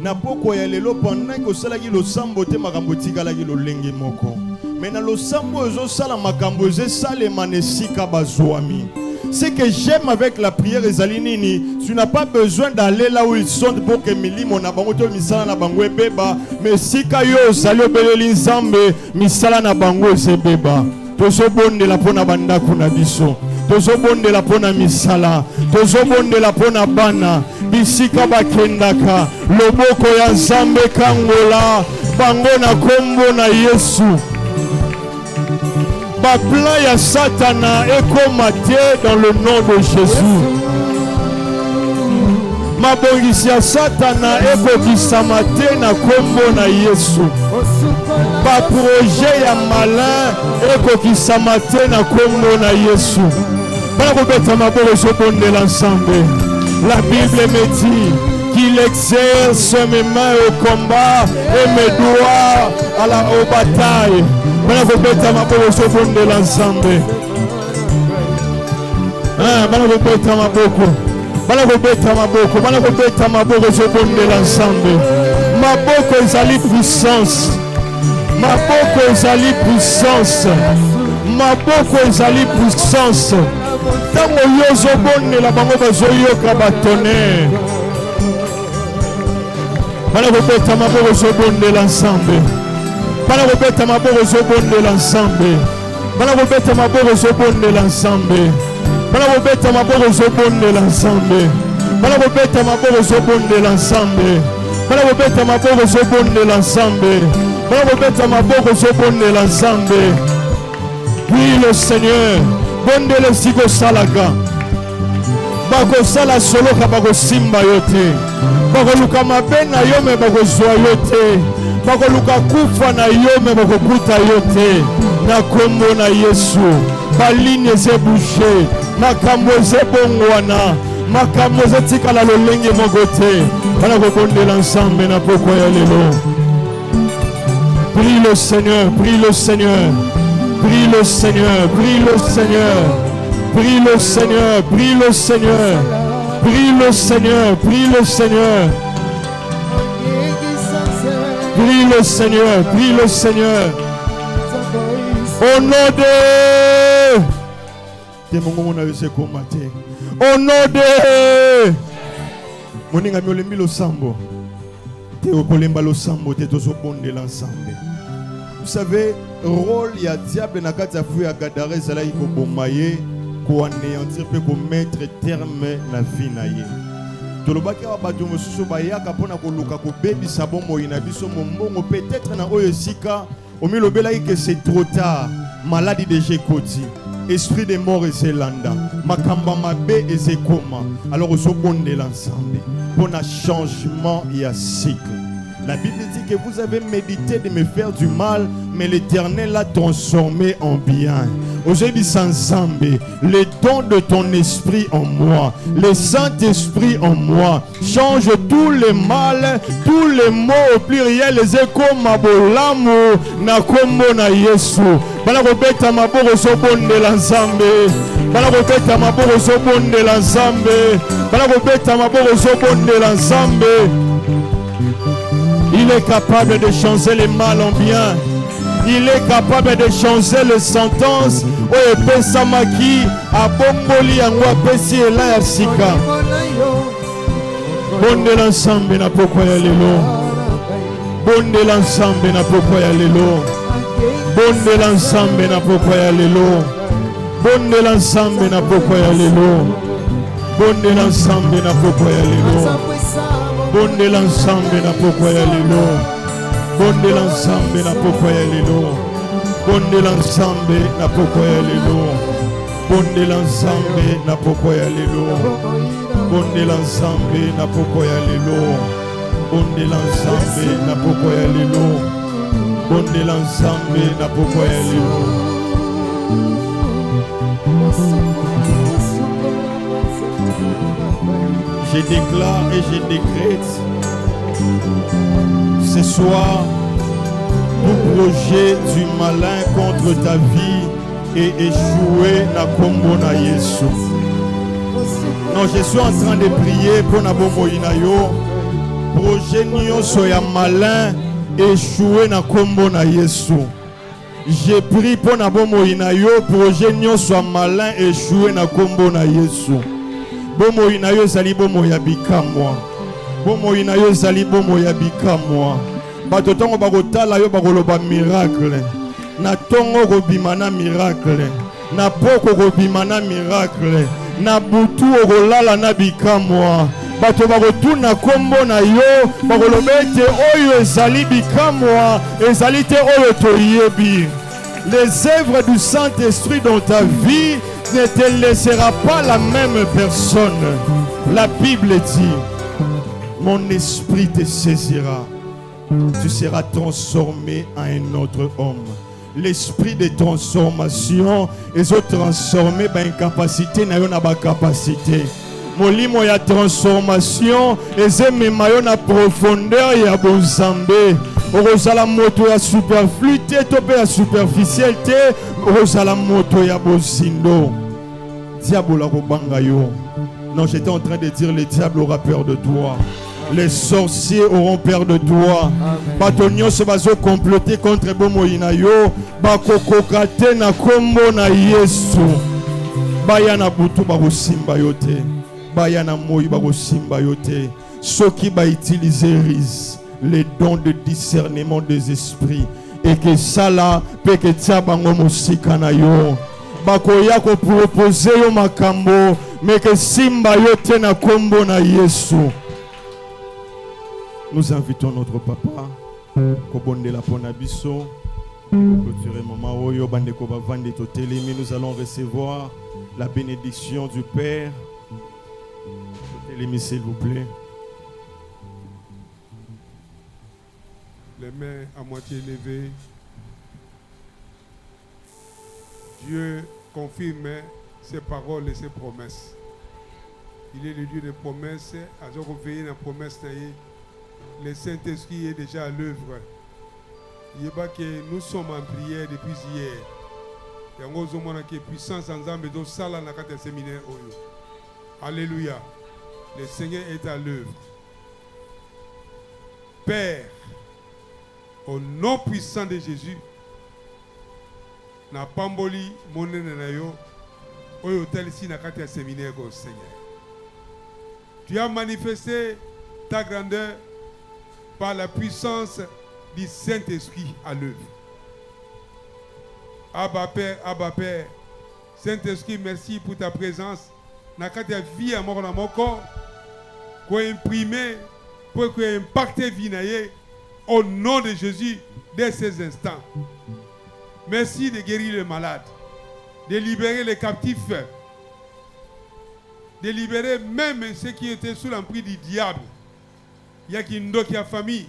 Na poko ya lelo pendant que sala ki lo sambo te makambo tika la ki lo lenge moko. Mais na lo sambo zo sala makambo ze sale manesika bazwami. Ce que j'aime avec la prière ezalinini, tu n'as pas besoin d'aller là où ils sont pour que milimo na bango to misala na bango beba, mais sika yo salo beleli nzambe misala na bango se beba. Tozo bonde la pona banda kuna biso. Tozo bonde la pona misala. Tozo bonde la pona bana. Bisika bakendaka. Loboko ya nzambe kangola. Bango na kombo na Yesu. Ba plan ya Satana ekoma te dans le nom de Jésus. Mabongisi ya Satana ekokisama te na kombo na Yesu. Ba projet ya malin ekokisama te na kombo na Yesu. Bana kobeta maboko sobonde l'ensemble. La Bible me dit qu'il exerce mes mains au combat et mes doigts aux batailles. Bana kobeta maboko sobonde l'ensemble. Bana kobeta maboko. Bana kobeta maboko. Bana kobeta maboko sobonde l'ensemble. Maboko ezali puissance. Maboko ezali puissance. Maboko ezali puissance. Tango yozo bonne la bango bazoyoka batonner. Bana kobeta maboko sobonde l'ensemble. Bana kobeta maboko sobonde l'ensemble. Bana kobeta maboko sobonde l'ensemble. Bana kobeta maboko sobonde l'ensemble. Bana kobeta maboko sobonde l'ensemble. Bana kobeta maboko sobonde l'ensemble. Bana kobeta maboko sobonde l'ensemble. Oui le Seigneur. Bonde le siko salaka. Bako sala solo ka bako simba yote. Bako luka mabena yome bako zwa yote. Bako luka kufa na yome bako kuta yote. Na kombo na Yesu. Baline ze bouché. Makambo ze bongwana. Makambo ze tika la lolenge mogote. Bana ko bonde l'ensemble na poko ya lelo. Prie le Seigneur, prie le Seigneur. Prie le Seigneur, prie le Seigneur, prie le Seigneur, prie le Seigneur, prie le Seigneur, prie le Seigneur, prie le Seigneur, prie le Seigneur. Au nom de... Au nom de... Moninga miolembi lo sambo. Te okolemba lo sambo te tozo bonde l'ensemble. Vous savez, rôle ya diable na kati ya fou ya Gadara ezalaki koboma ye, koanéantir pe komettre terme na vie na ye. Tolobaki wa bato mosusu bayaka mpona koluka kobebisa bomoi na biso mombongo peut-être na oyo esika omilobelaki que c'est trop tard, maladie déjà ekoti, esprit de mort ezelanda, makamba mabe ezekoma. Alors ozobondela ensemble mpona changement ya cycle. La Bible dit que vous avez médité de me faire du mal, mais l'Éternel l'a transformé en bien. Aujourd'hui, sans Zambé, le don de ton esprit en moi, le Saint-Esprit en moi, change tous les mal, tous les mots au pluriel, les échos, mabolamu, na kombo na Yesu. Bana kobeta maboko sobonde l'ensemble. Bana kobeta maboko sobonde l'ensemble. Bana kobeta maboko sobonde l'ensemble. Il est capable de changer le mal en bien. Il est capable de changer les sentences. Oye pesa maki abomboli yango apesi ela ya sika. Bonde l'ensemble na poko ya lelo. Bonde l'ensemble na poko ya lelo. Bonde l'ensemble na poko ya lelo. Bonde l'ensemble na poko ya lelo. Bonde l'ensemble na poko ya lelo. Bonde l'ensemble na poko ya lelo. Bonde l'ensemble na poko ya lelo. Bonde l'ensemble na poko ya lelo. Bonde l'ensemble na poko ya lelo. Bonde l'ensemble na poko ya lelo. Bonde l'ensemble na poko ya lelo. Bonde l'ensemble na poko ya lelo. Je déclare et je décrète ce soir tout projet du malin contre ta vie et échoué na kombo na Yesu. Non, je suis en train de prier pour na bombo inayo. Projet nyonso ya malin échoué na kombo na Yesu. J'ai pris pour na bombo inayo. Projet nyonso ya malin échoué na kombo na Yesu. Bombo inayo zali bombo ya bikamwa. Bombo inayo zali bombo ya bikamwa. Bato tongo bakotala yo bakoloba miracle. Na tongo kobimana miracle. Na poko kobimana miracle. Na butu okolala na bikamwa. Bato bakotuna kombo na yo bakoloba ete oyo ezali bikamwa ezali te oyo toyebi. Les œuvres du Saint-Esprit dans ta vie ne te laissera pas la même personne. La Bible dit, mon esprit te saisira. Tu seras transformé en un autre homme. L'esprit de transformation et autres transformés par incapacité n'a pas capacité. Molimo ya transformation et memayo na profondeur ya bonzambe. Orozala moto ya superfluité to pe ya superficiel te. Orozala moto ya bozindo. Diable la kobanga yo. Non, j'étais en train de dire le diable aura peur de toi. Les sorciers auront peur de toi. Batonio se bazo comploter contre Bomoïna yo. Bakokokate na kombo na Yesu. Bayana butu bakosimba yote. Bayana moyi bakosimba yote. Ceux qui va utiliser les dons de discernement des esprits. Et que ça là, peut que tia bango musika na yo. Bakoya ko proposer yo makambo. Mais que simba yote na kombo na Yesu. Nous invitons notre papa, Kobonde la Ponabiso, clôturer Maman Oyo, Bandeko Bavande Totelemi. Nous allons recevoir la bénédiction du Père. Totelemi, s'il vous plaît. Les mains à moitié levées. Dieu confirme ses paroles et ses promesses. Il est le Dieu des promesses. À ce qu'on veille la promesse, le Saint-Esprit est déjà à l'œuvre. Il y a que nous sommes en prière depuis hier. Il y a une puissance ensemble de salle dans le séminaire. Alléluia. Le Seigneur est à l'œuvre. Père, au nom puissant de Jésus, na pamboli monene na yo, oyo tel ici na kati séminaire au Seigneur. Tu as manifesté ta grandeur par la puissance du Saint-Esprit à l'œuvre. Abba Père, Saint-Esprit, merci pour ta présence. Dans la vie à mort dans mon corps, pour imprimer, pour impacter vie au nom de Jésus dès ces instants. Merci de guérir les malades, de libérer les captifs, de libérer même ceux qui étaient sous l'emprise du diable. Il y a qui a famille,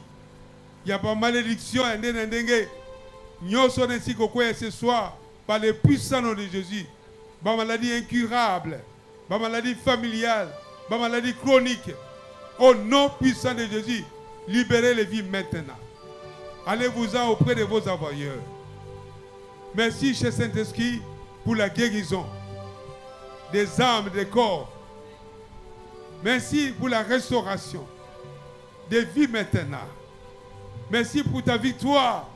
il y a pas malédiction, nous sommes ainsi ce soir par le puissant nom de Jésus. Pas maladie incurable, pas maladie familiale, pas maladie chronique. Au nom puissant de Jésus, libérez les vies maintenant. Allez-vous-en auprès de vos envoyeurs. Merci, cher Saint-Esprit, pour la guérison des âmes, des corps. Merci pour la restauration des vies maintenant. Merci pour ta victoire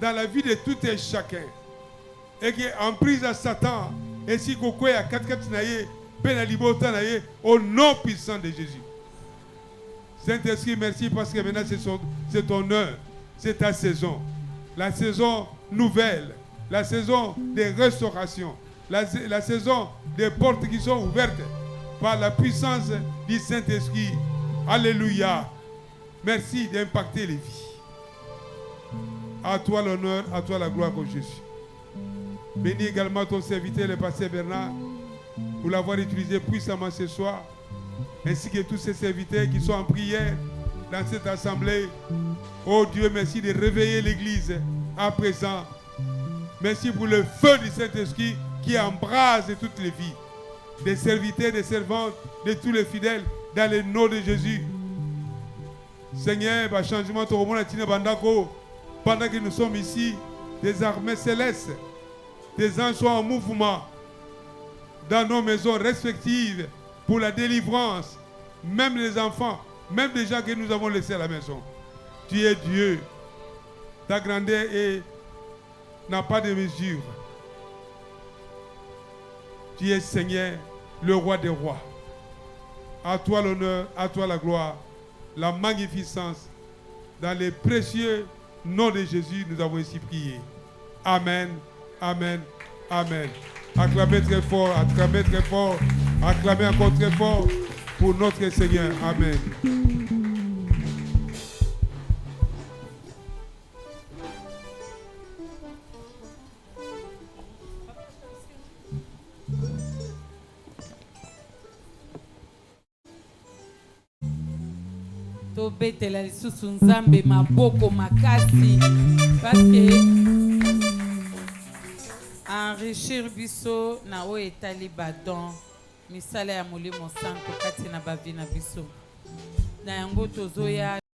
dans la vie de tout et chacun. Et que en prise à Satan, ainsi qu'au quoi à 4 naïe, pénalibotanaïe, au nom puissant de Jésus. Saint-Esprit, merci parce que maintenant c'est ton heure, c'est ta saison. La saison nouvelle, la saison des restaurations, la saison des portes qui sont ouvertes par la puissance du Saint-Esprit. Alléluia. Merci d'impacter les vies. À toi l'honneur, à toi la gloire, ô Jésus. Bénis également ton serviteur, le pasteur Bernard, pour l'avoir utilisé puissamment ce soir, ainsi que tous ces serviteurs qui sont en prière dans cette assemblée. Oh Dieu, merci de réveiller l'Église à présent. Merci pour le feu du Saint-Esprit qui embrase toutes les vies, des serviteurs, des servantes, de tous les fidèles, dans le nom de Jésus. Seigneur, changement, tout le monde a bandako. pendant que nous sommes ici, des armées célestes, des anges sont en mouvement dans nos maisons respectives pour la délivrance, même les enfants, même les gens que nous avons laissés à la maison. Tu es Dieu. Ta grandeur n'a pas de mesure. Tu es Seigneur, le roi des rois. À toi l'honneur, à toi la gloire, la magnificence. Dans les précieux noms de Jésus, nous avons ici prié. Amen, amen, amen. Acclamez très fort, acclamez encore très fort pour notre Seigneur. Amen. Tobetela lisusu nzambe maboko makasi parce que enrichir biso na o etali badon misala ya molimo santo kati na bavi na biso na yango tozoya